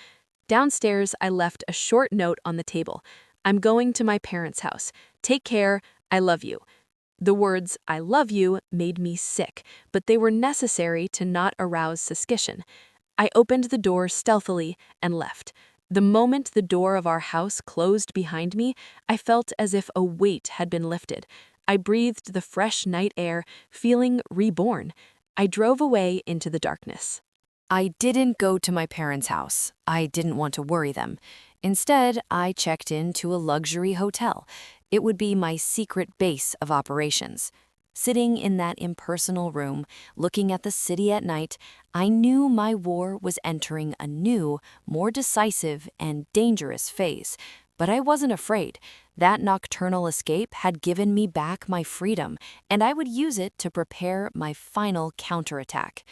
Downstairs, I left a short note on the table. "I'm going to my parents' house. Take care. I love you." The words, "I love you," made me sick, but they were necessary to not arouse suspicion. I opened the door stealthily and left. The moment the door of our house closed behind me, I felt as if a weight had been lifted. I breathed the fresh night air, feeling reborn. I drove away into the darkness. I didn't go to my parents' house. I didn't want to worry them. Instead, I checked into a luxury hotel. It would be my secret base of operations. Sitting in that impersonal room, looking at the city at night, I knew my war was entering a new, more decisive and dangerous phase. But I wasn't afraid. That nocturnal escape had given me back my freedom, and I would use it to prepare my final counterattack.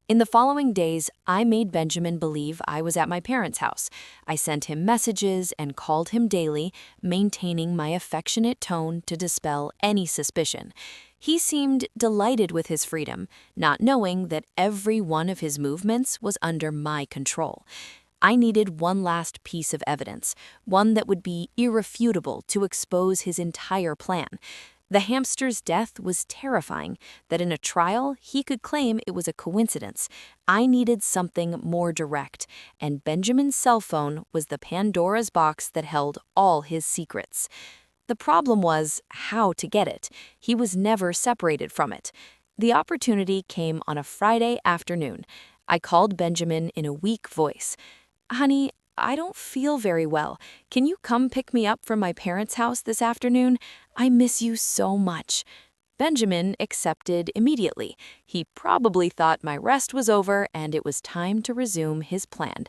In the following days, I made Benjamin believe I was at my parents' house. I sent him messages and called him daily, maintaining my affectionate tone to dispel any suspicion. He seemed delighted with his freedom, not knowing that every one of his movements was under my control. I needed one last piece of evidence, one that would be irrefutable to expose his entire plan. The hamster's death was terrifying, that in a trial he could claim it was a coincidence. I needed something more direct, and Benjamin's cell phone was the Pandora's box that held all his secrets. The problem was how to get it. He was never separated from it. The opportunity came on a Friday afternoon. I called Benjamin in a weak voice. "Honey, I don't feel very well. Can you come pick me up from my parents' house this afternoon? I miss you so much." Benjamin accepted immediately. He probably thought my rest was over and it was time to resume his plan.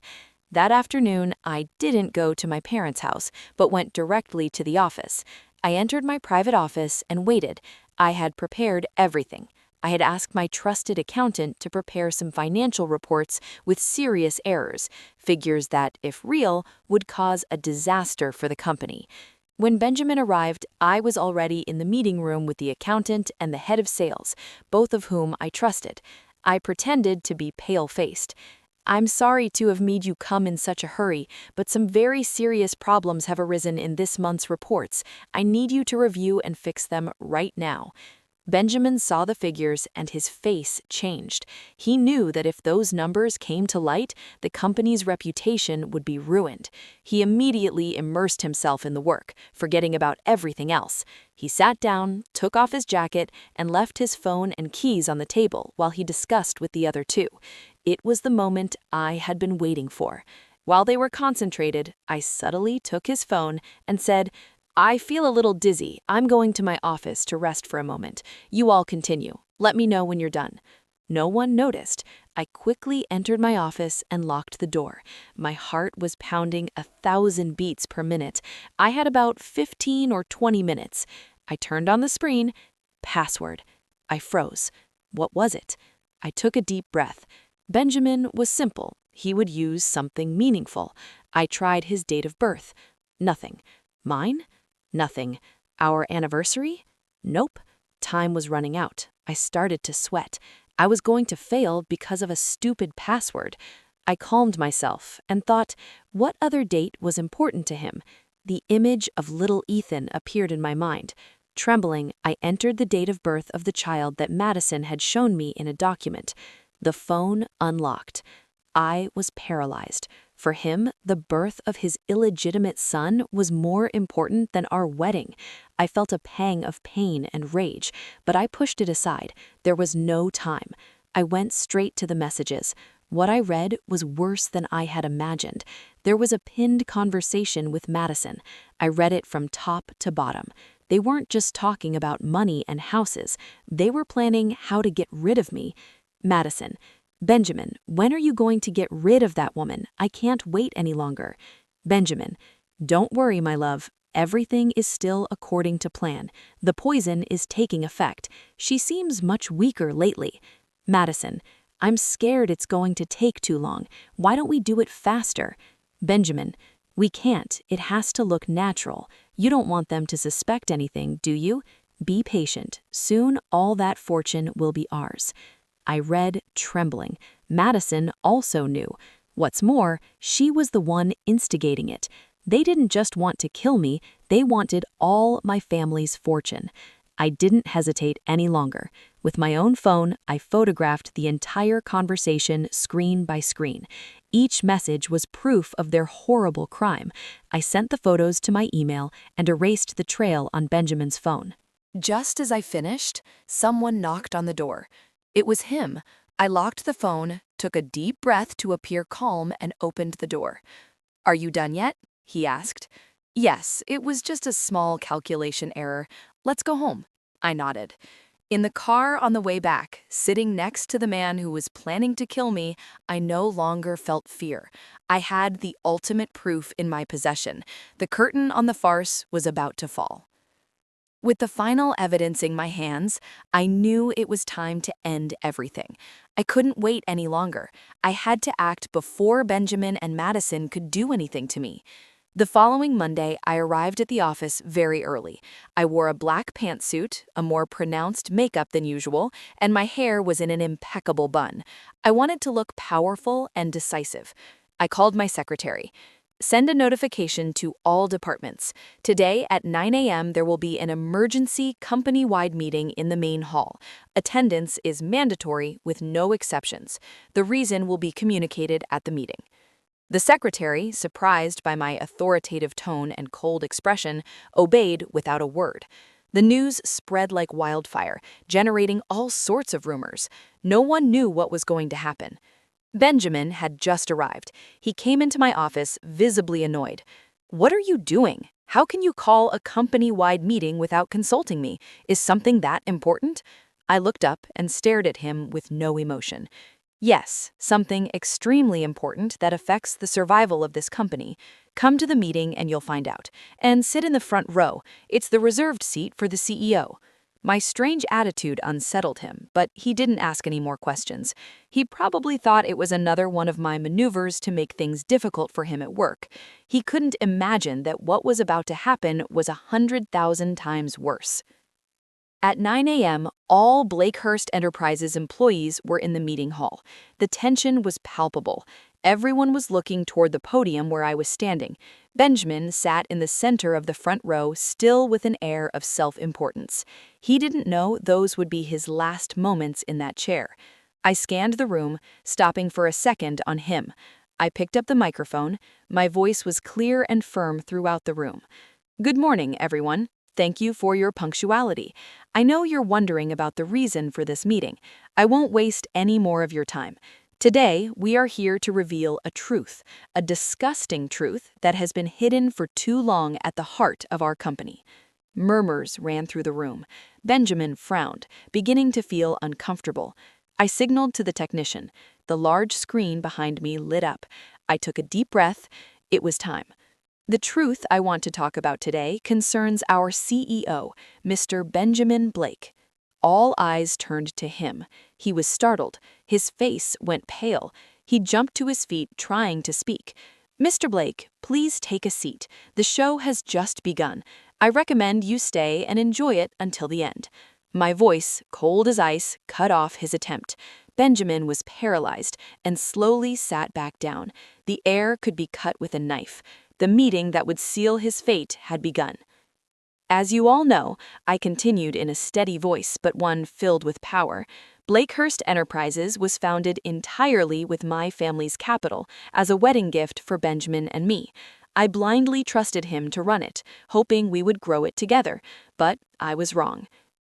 That afternoon, I didn't go to my parents' house, but went directly to the office. I entered my private office and waited. I had prepared everything. I had asked my trusted accountant to prepare some financial reports with serious errors, figures that, if real, would cause a disaster for the company. When Benjamin arrived, I was already in the meeting room with the accountant and the head of sales, both of whom I trusted. I pretended to be pale-faced. "I'm sorry to have made you come in such a hurry, but some very serious problems have arisen in this month's reports. I need you to review and fix them right now." Benjamin saw the figures and his face changed. He knew that if those numbers came to light, the company's reputation would be ruined. He immediately immersed himself in the work, forgetting about everything else. He sat down, took off his jacket, and left his phone and keys on the table while he discussed with the other two. It was the moment I had been waiting for. While they were concentrated, I subtly took his phone and said, "I feel a little dizzy. I'm going to my office to rest for a moment. You all continue. Let me know when you're done." No one noticed. I quickly entered my office and locked the door. My heart was pounding 1,000 beats per minute. I had about 15 or 20 minutes. I turned on the screen. Password. I froze. What was it? I took a deep breath. Benjamin was simple. He would use something meaningful. I tried his date of birth. Nothing. Mine? Nothing. Our anniversary? Nope. Time was running out. I started to sweat. I was going to fail because of a stupid password. I calmed myself and thought, what other date was important to him? The image of little Ethan appeared in my mind. Trembling, I entered the date of birth of the child that Madison had shown me in a document. The phone unlocked. I was paralyzed. For him, the birth of his illegitimate son was more important than our wedding. I felt a pang of pain and rage, but I pushed it aside. There was no time. I went straight to the messages. What I read was worse than I had imagined. There was a pinned conversation with Madison. I read it from top to bottom. They weren't just talking about money and houses. They were planning how to get rid of me. Madison: "Benjamin, when are you going to get rid of that woman? I can't wait any longer." Benjamin: "Don't worry, my love. Everything is still according to plan. The poison is taking effect. She seems much weaker lately." Madison: "I'm scared it's going to take too long. Why don't we do it faster?" Benjamin: "We can't. It has to look natural. You don't want them to suspect anything, do you? Be patient. Soon all that fortune will be ours." I read, trembling. Madison also knew. What's more, she was the one instigating it. They didn't just want to kill me, they wanted all my family's fortune. I didn't hesitate any longer. With my own phone, I photographed the entire conversation screen by screen. Each message was proof of their horrible crime. I sent the photos to my email and erased the trail on Benjamin's phone. Just as I finished, someone knocked on the door. It was him. I locked the phone, took a deep breath to appear calm, and opened the door. "Are you done yet?" he asked. "Yes, it was just a small calculation error. Let's go home." I nodded. In the car on the way back, sitting next to the man who was planning to kill me, I no longer felt fear. I had the ultimate proof in my possession. The curtain on the farce was about to fall. With the final evidence in my hands, I knew it was time to end everything. I couldn't wait any longer. I had to act before Benjamin and Madison could do anything to me. The following Monday, I arrived at the office very early. I wore a black pantsuit, a more pronounced makeup than usual, and my hair was in an impeccable bun. I wanted to look powerful and decisive. I called my secretary. Send a notification to all departments. Today at 9 a.m. there will be an emergency company-wide meeting in the main hall. Attendance is mandatory with no exceptions. The reason will be communicated at the meeting. The secretary, surprised by my authoritative tone and cold expression, obeyed without a word. The news spread like wildfire, generating all sorts of rumors. No one knew what was going to happen. Benjamin had just arrived. He came into my office visibly annoyed. "What are you doing? How can you call a company-wide meeting without consulting me? Is something that important?" I looked up and stared at him with no emotion. "Yes, something extremely important that affects the survival of this company. Come to the meeting and you'll find out. And sit in the front row. It's the reserved seat for the CEO. My strange attitude unsettled him, but he didn't ask any more questions. He probably thought it was another one of my maneuvers to make things difficult for him at work. He couldn't imagine that what was about to happen was 100,000 times worse. At 9 a.m., all Blakehurst Enterprises employees were in the meeting hall. The tension was palpable. Everyone was looking toward the podium where I was standing. Benjamin sat in the center of the front row, still with an air of self-importance. He didn't know those would be his last moments in that chair. I scanned the room, stopping for a second on him. I picked up the microphone. My voice was clear and firm throughout the room. "Good morning, everyone. Thank you for your punctuality. I know you're wondering about the reason for this meeting. I won't waste any more of your time. Today, we are here to reveal a truth, a disgusting truth that has been hidden for too long at the heart of our company." Murmurs ran through the room. Benjamin frowned, beginning to feel uncomfortable. I signaled to the technician. The large screen behind me lit up. I took a deep breath. It was time. The truth I want to talk about today concerns our CEO, Mr. Benjamin Blake. All eyes turned to him. He was startled. His face went pale. He jumped to his feet, trying to speak. "Mr. Blake, please take a seat. The show has just begun. I recommend you stay and enjoy it until the end." My voice, cold as ice, cut off his attempt. Benjamin was paralyzed and slowly sat back down. The air could be cut with a knife. The meeting that would seal his fate had begun. "As you all know," I continued in a steady voice, but one filled with power, "Blakehurst Enterprises was founded entirely with my family's capital as a wedding gift for Benjamin and me. I blindly trusted him to run it, hoping we would grow it together, but I was wrong."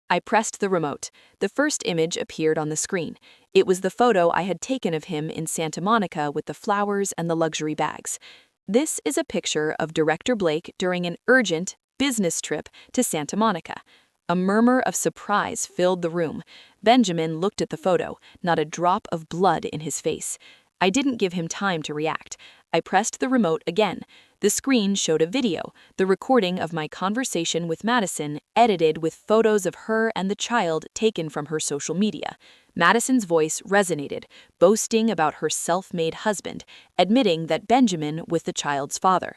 I pressed the remote. The first image appeared on the screen. It was the photo I had taken of him in Santa Monica with the flowers and the luxury bags. This is a picture of Director Blake during an urgent business trip to Santa Monica. A murmur of surprise filled the room. Benjamin looked at the photo, not a drop of blood in his face. I didn't give him time to react. I pressed the remote again. The screen showed a video, the recording of my conversation with Madison, edited with photos of her and the child taken from her social media. Madison's voice resonated, boasting about her self-made husband, admitting that Benjamin was the child's father.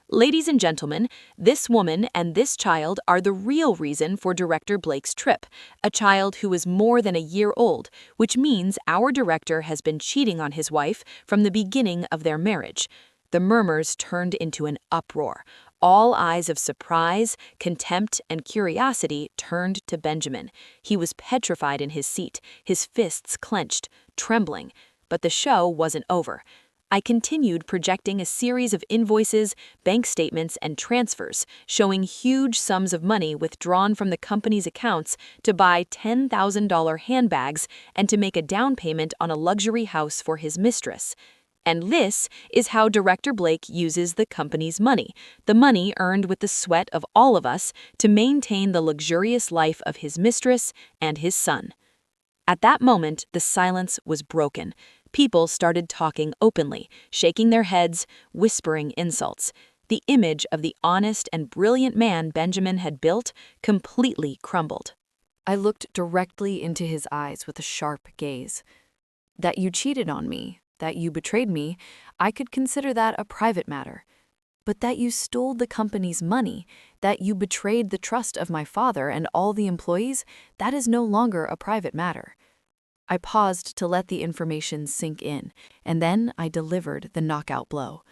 "Ladies and gentlemen, this woman and this child are the real reason for Director Blake's trip, a child who is more than a year old, which means our director has been cheating on his wife from the beginning of their marriage." The murmurs turned into an uproar. All eyes of surprise, contempt, and curiosity turned to Benjamin. He was petrified in his seat, his fists clenched, trembling. But the show wasn't over. I continued projecting a series of invoices, bank statements, and transfers, showing huge sums of money withdrawn from the company's accounts to buy $10,000 handbags and to make a down payment on a luxury house for his mistress. And this is how Director Blake uses the company's money, the money earned with the sweat of all of us, to maintain the luxurious life of his mistress and his son. At that moment, the silence was broken. People started talking openly, shaking their heads, whispering insults. The image of the honest and brilliant man Benjamin had built completely crumbled. I looked directly into his eyes with a sharp gaze. That you cheated on me, that you betrayed me, I could consider that a private matter. But that you stole the company's money, that you betrayed the trust of my father and all the employees, that is no longer a private matter. I paused to let the information sink in, and then I delivered the knockout blow.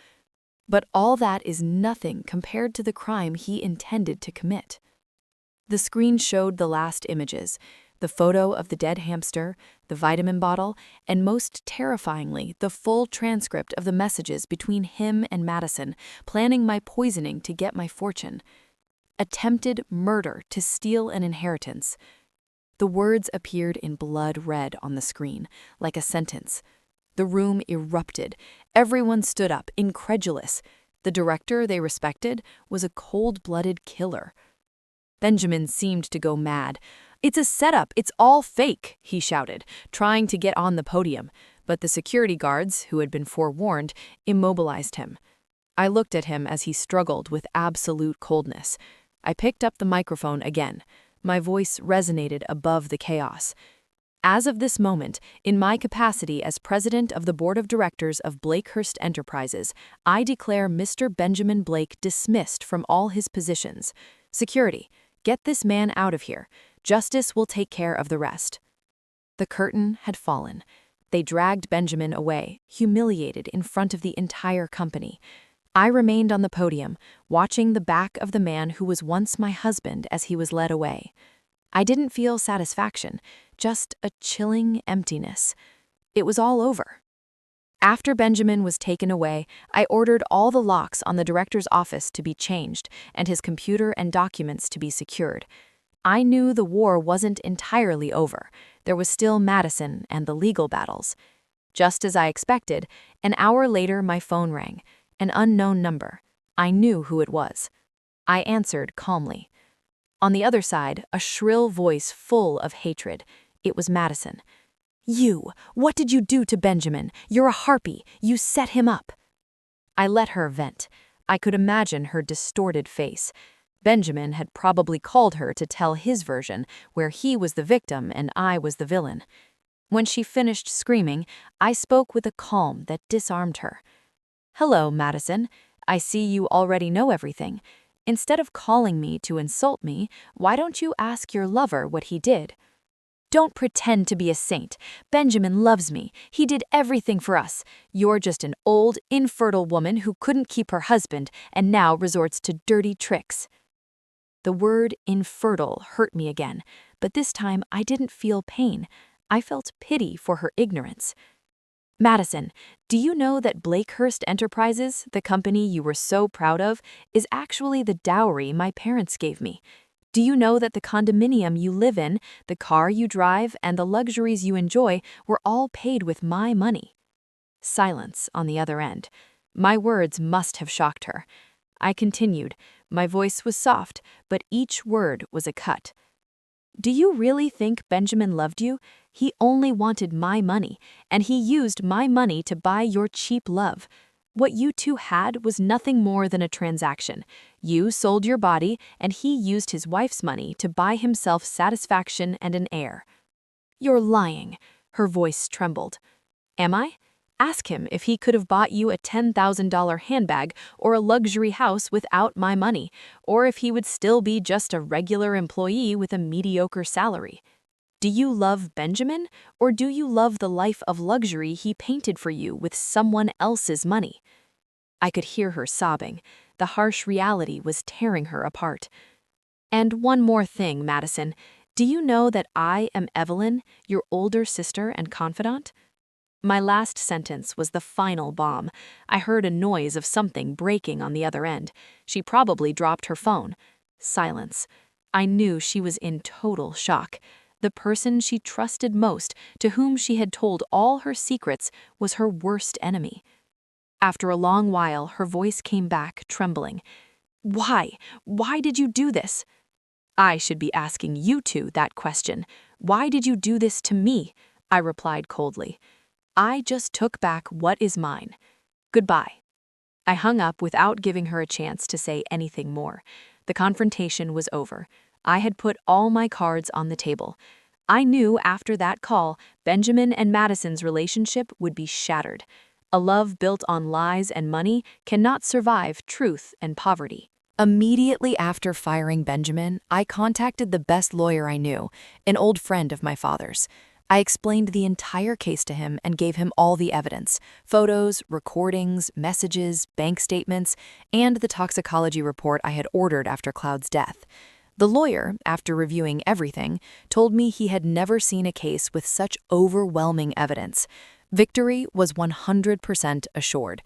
But all that is nothing compared to the crime he intended to commit. The screen showed the last images, the photo of the dead hamster, the vitamin bottle, and most terrifyingly, the full transcript of the messages between him and Madison, planning my poisoning to get my fortune. Attempted murder to steal an inheritance. The words appeared in blood red on the screen, like a sentence. The room erupted. Everyone stood up, incredulous. The director they respected was a cold-blooded killer. Benjamin seemed to go mad. "It's a setup, it's all fake," he shouted, trying to get on the podium, but the security guards, who had been forewarned, immobilized him. I looked at him as he struggled with absolute coldness. I picked up the microphone again. My voice resonated above the chaos. As of this moment, in my capacity as president of the board of directors of Blakehurst Enterprises, I declare Mr. Benjamin Blake dismissed from all his positions. Security, get this man out of here. Justice will take care of the rest. The curtain had fallen. They dragged Benjamin away, humiliated in front of the entire company. I remained on the podium, watching the back of the man who was once my husband as he was led away. I didn't feel satisfaction, just a chilling emptiness. It was all over. After Benjamin was taken away, I ordered all the locks on the director's office to be changed and his computer and documents to be secured. I knew the war wasn't entirely over. There was still Madison and the legal battles. Just as I expected, an hour later my phone rang. An unknown number. I knew who it was. I answered calmly. On the other side, a shrill voice full of hatred. It was Madison. "You! What did you do to Benjamin? You're a harpy. You set him up." I let her vent. I could imagine her distorted face. Benjamin had probably called her to tell his version, where he was the victim and I was the villain. When she finished screaming, I spoke with a calm that disarmed her. "Hello, Madison. I see you already know everything. Instead of calling me to insult me, why don't you ask your lover what he did?" "Don't pretend to be a saint. Benjamin loves me. He did everything for us. You're just an old, infertile woman who couldn't keep her husband and now resorts to dirty tricks." The word infertile hurt me again, but this time I didn't feel pain. I felt pity for her ignorance. "Madison, do you know that Blakehurst Enterprises, the company you were so proud of, is actually the dowry my parents gave me? Do you know that the condominium you live in, the car you drive, and the luxuries you enjoy were all paid with my money?" Silence on the other end. My words must have shocked her. I continued. My voice was soft, but each word was a cut. "Do you really think Benjamin loved you? He only wanted my money, and he used my money to buy your cheap love. What you two had was nothing more than a transaction. You sold your body, and he used his wife's money to buy himself satisfaction and an heir." "You're lying." Her voice trembled. "Am I? Ask him if he could have bought you a $10,000 handbag or a luxury house without my money, or if he would still be just a regular employee with a mediocre salary. Do you love Benjamin, or do you love the life of luxury he painted for you with someone else's money?" I could hear her sobbing. The harsh reality was tearing her apart. "And one more thing, Madison. Do you know that I am Evelyn, your older sister and confidant?" My last sentence was the final bomb. I heard a noise of something breaking on the other end. She probably dropped her phone. Silence. I knew she was in total shock. The person she trusted most, to whom she had told all her secrets, was her worst enemy. After a long while, her voice came back, trembling. Why? Why did you do this? I should be asking you two that question. Why did you do this to me? I replied coldly. I just took back what is mine. Goodbye. I hung up without giving her a chance to say anything more. The confrontation was over. I had put all my cards on the table. I knew after that call, Benjamin and Madison's relationship would be shattered. A love built on lies and money cannot survive truth and poverty. Immediately after firing Benjamin, I contacted the best lawyer I knew, an old friend of my father's. I explained the entire case to him and gave him all the evidence: photos, recordings, messages, bank statements, and the toxicology report I had ordered after Cloud's death. The lawyer, after reviewing everything, told me he had never seen a case with such overwhelming evidence. Victory was 100% assured.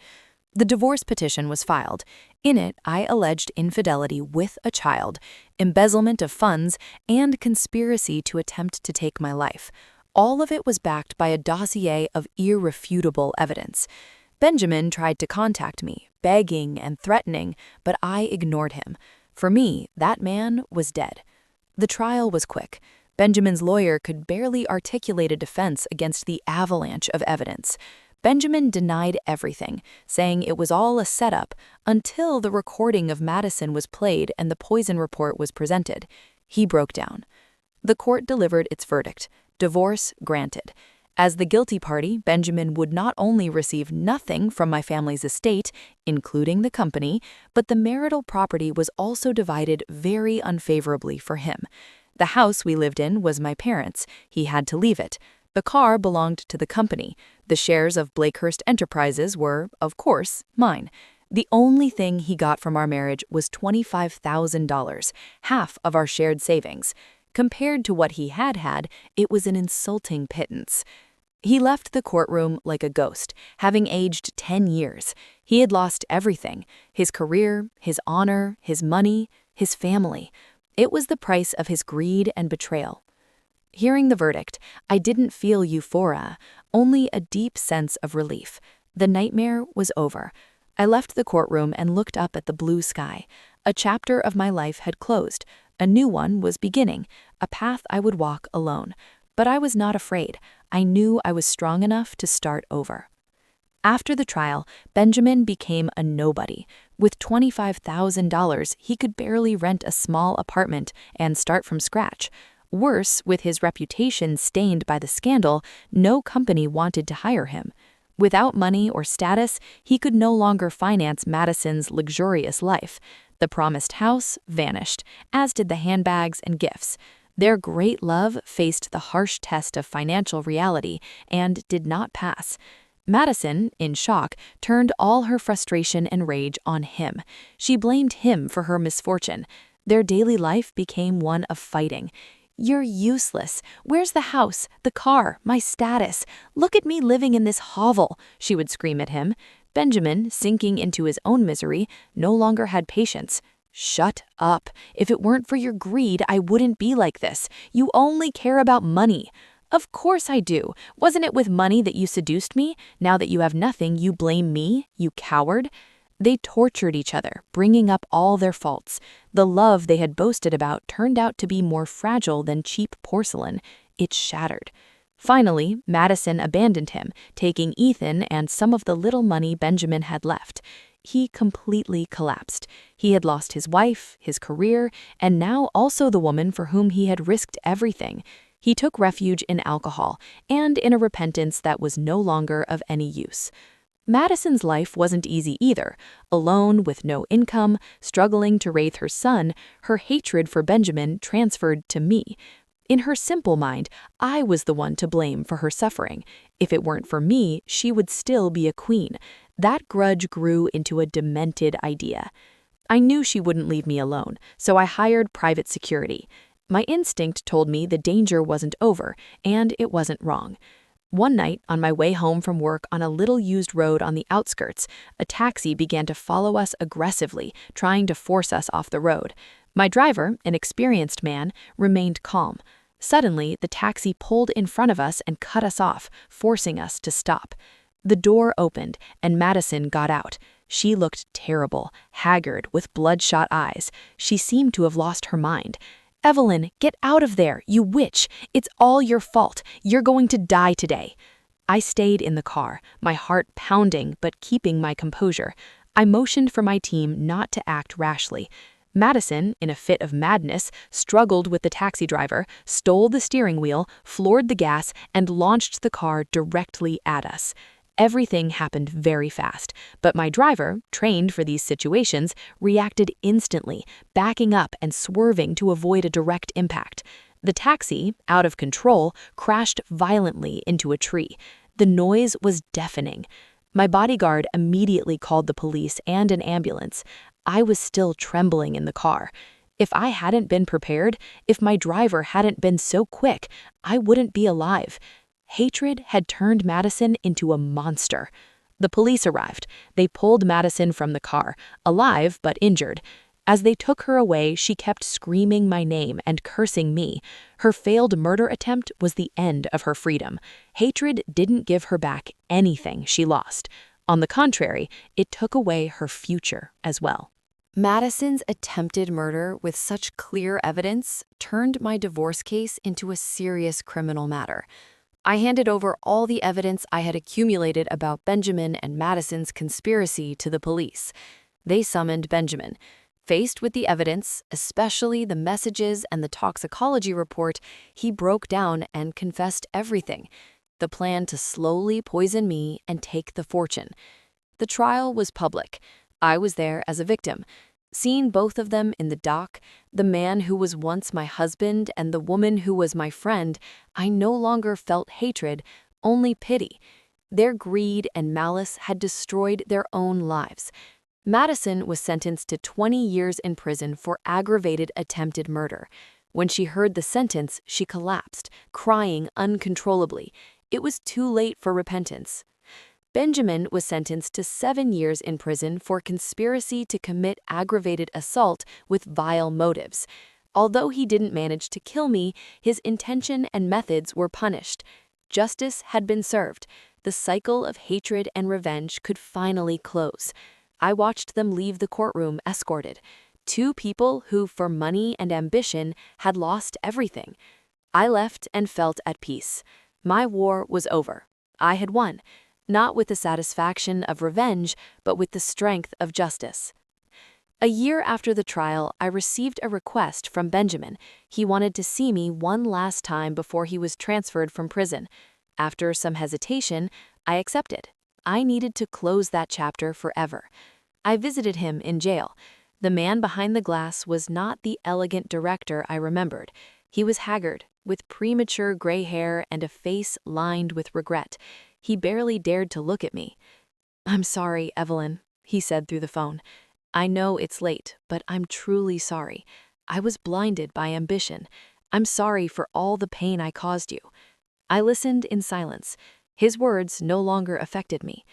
The divorce petition was filed. In it, I alleged infidelity with a child, embezzlement of funds, and conspiracy to attempt to take my life. All of it was backed by a dossier of irrefutable evidence. Benjamin tried to contact me, begging and threatening, but I ignored him. For me, that man was dead. The trial was quick. Benjamin's lawyer could barely articulate a defense against the avalanche of evidence. Benjamin denied everything, saying it was all a setup until the recording of Madison was played and the poison report was presented. He broke down. The court delivered its verdict: divorce granted. As the guilty party, Benjamin would not only receive nothing from my family's estate, including the company, but the marital property was also divided very unfavorably for him. The house we lived in was my parents'. He had to leave it. The car belonged to the company. The shares of Blakehurst Enterprises were, of course, mine. The only thing he got from our marriage was $25,000, half of our shared savings. Compared to what he had, it was an insulting pittance. He left the courtroom like a ghost, having aged 10 years. He had lost everything: his career, his honor, his money, his family. It was the price of his greed and betrayal. Hearing the verdict, I didn't feel euphoria, only a deep sense of relief. The nightmare was over. I left the courtroom and looked up at the blue sky. A chapter of my life had closed. A new one was beginning, a path I would walk alone. But I was not afraid. I knew I was strong enough to start over. After the trial, Benjamin became a nobody. With $25,000, he could barely rent a small apartment and start from scratch. Worse, with his reputation stained by the scandal, no company wanted to hire him. Without money or status, he could no longer finance Madison's luxurious life. The promised house vanished, as did the handbags and gifts. Their great love faced the harsh test of financial reality and did not pass. Madison, in shock, turned all her frustration and rage on him. She blamed him for her misfortune. Their daily life became one of fighting. "You're useless. Where's the house, the car, my status? Look at me living in this hovel," she would scream at him. Benjamin, sinking into his own misery, no longer had patience. "Shut up. If it weren't for your greed, I wouldn't be like this. You only care about money." "Of course I do. Wasn't it with money that you seduced me? Now that you have nothing, you blame me, you coward." They tortured each other, bringing up all their faults. The love they had boasted about turned out to be more fragile than cheap porcelain. It shattered. Finally, Madison abandoned him, taking Ethan and some of the little money Benjamin had left. He completely collapsed. He had lost his wife, his career, and now also the woman for whom he had risked everything. He took refuge in alcohol and in a repentance that was no longer of any use. Madison's life wasn't easy either. Alone, with no income, struggling to raise her son, her hatred for Benjamin transferred to me. In her simple mind, I was the one to blame for her suffering. If it weren't for me, she would still be a queen. That grudge grew into a demented idea. I knew she wouldn't leave me alone, so I hired private security. My instinct told me the danger wasn't over, and it wasn't wrong. One night, on my way home from work on a little used road on the outskirts, a taxi began to follow us aggressively, trying to force us off the road. My driver, an experienced man, remained calm. Suddenly, the taxi pulled in front of us and cut us off, forcing us to stop. The door opened, and Madison got out. She looked terrible, haggard, with bloodshot eyes. She seemed to have lost her mind. "Evelyn, get out of there, you witch! It's all your fault. You're going to die today." I stayed in the car, my heart pounding but keeping my composure. I motioned for my team not to act rashly. Madison, in a fit of madness, struggled with the taxi driver, stole the steering wheel, floored the gas, and launched the car directly at us. Everything happened very fast, but my driver, trained for these situations, reacted instantly, backing up and swerving to avoid a direct impact. The taxi, out of control, crashed violently into a tree. The noise was deafening. My bodyguard immediately called the police and an ambulance. I was still trembling in the car. If I hadn't been prepared, if my driver hadn't been so quick, I wouldn't be alive. Hatred had turned Madison into a monster. The police arrived. They pulled Madison from the car, alive but injured. As they took her away, she kept screaming my name and cursing me. Her failed murder attempt was the end of her freedom. Hatred didn't give her back anything she lost. On the contrary, it took away her future as well. Madison's attempted murder with such clear evidence turned my divorce case into a serious criminal matter. I handed over all the evidence I had accumulated about Benjamin and Madison's conspiracy to the police. They summoned Benjamin. Faced with the evidence, especially the messages and the toxicology report, he broke down and confessed everything. The plan to slowly poison me and take the fortune. The trial was public. I was there as a victim. Seeing both of them in the dock, the man who was once my husband and the woman who was my friend, I no longer felt hatred, only pity. Their greed and malice had destroyed their own lives. Madison was sentenced to 20 years in prison for aggravated attempted murder. When she heard the sentence, she collapsed, crying uncontrollably. It was too late for repentance. Benjamin was sentenced to 7 years in prison for conspiracy to commit aggravated assault with vile motives. Although he didn't manage to kill me, his intention and methods were punished. Justice had been served. The cycle of hatred and revenge could finally close. I watched them leave the courtroom escorted. Two people who, for money and ambition, had lost everything. I left and felt at peace. My war was over. I had won. Not with the satisfaction of revenge, but with the strength of justice. A year after the trial, I received a request from Benjamin. He wanted to see me one last time before he was transferred from prison. After some hesitation, I accepted. I needed to close that chapter forever. I visited him in jail. The man behind the glass was not the elegant director I remembered. He was haggard, with premature gray hair and a face lined with regret. He barely dared to look at me. "I'm sorry, Evelyn," he said through the phone. "I know it's late, but I'm truly sorry. I was blinded by ambition. I'm sorry for all the pain I caused you." I listened in silence. His words no longer affected me.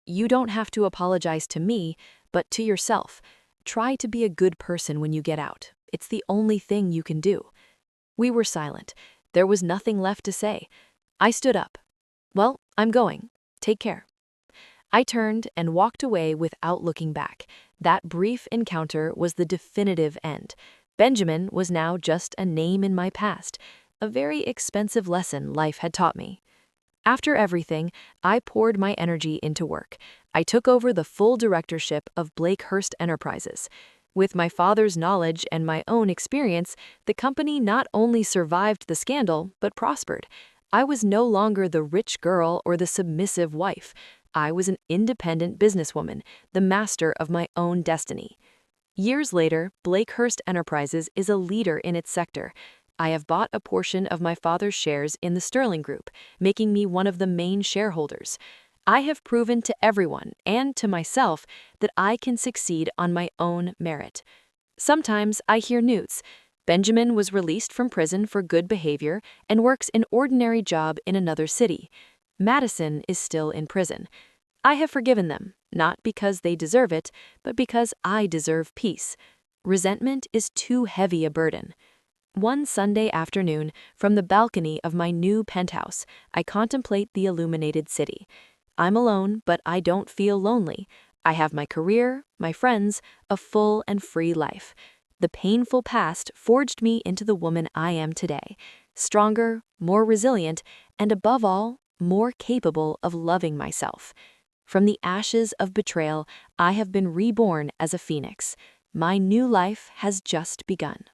"You don't have to apologize to me, but to yourself. Try to be a good person when you get out. It's the only thing you can do." We were silent. There was nothing left to say. I stood up. "Well, I'm going. Take care." I turned and walked away without looking back. That brief encounter was the definitive end. Benjamin was now just a name in my past, a very expensive lesson life had taught me. After everything, I poured my energy into work. I took over the full directorship of Blakehurst Enterprises. With my father's knowledge and my own experience, the company not only survived the scandal, but prospered. I was no longer the rich girl or the submissive wife. I was an independent businesswoman, the master of my own destiny. Years later, Blakehurst Enterprises is a leader in its sector. I have bought a portion of my father's shares in the Sterling Group, making me one of the main shareholders. I have proven to everyone and to myself that I can succeed on my own merit. Sometimes I hear news. Benjamin was released from prison for good behavior and works an ordinary job in another city. Madison is still in prison. I have forgiven them, not because they deserve it, but because I deserve peace. Resentment is too heavy a burden. One Sunday afternoon, from the balcony of my new penthouse, I contemplate the illuminated city. I'm alone, but I don't feel lonely. I have my career, my friends, a full and free life. The painful past forged me into the woman I am today, stronger, more resilient, and above all, more capable of loving myself. From the ashes of betrayal, I have been reborn as a phoenix. My new life has just begun.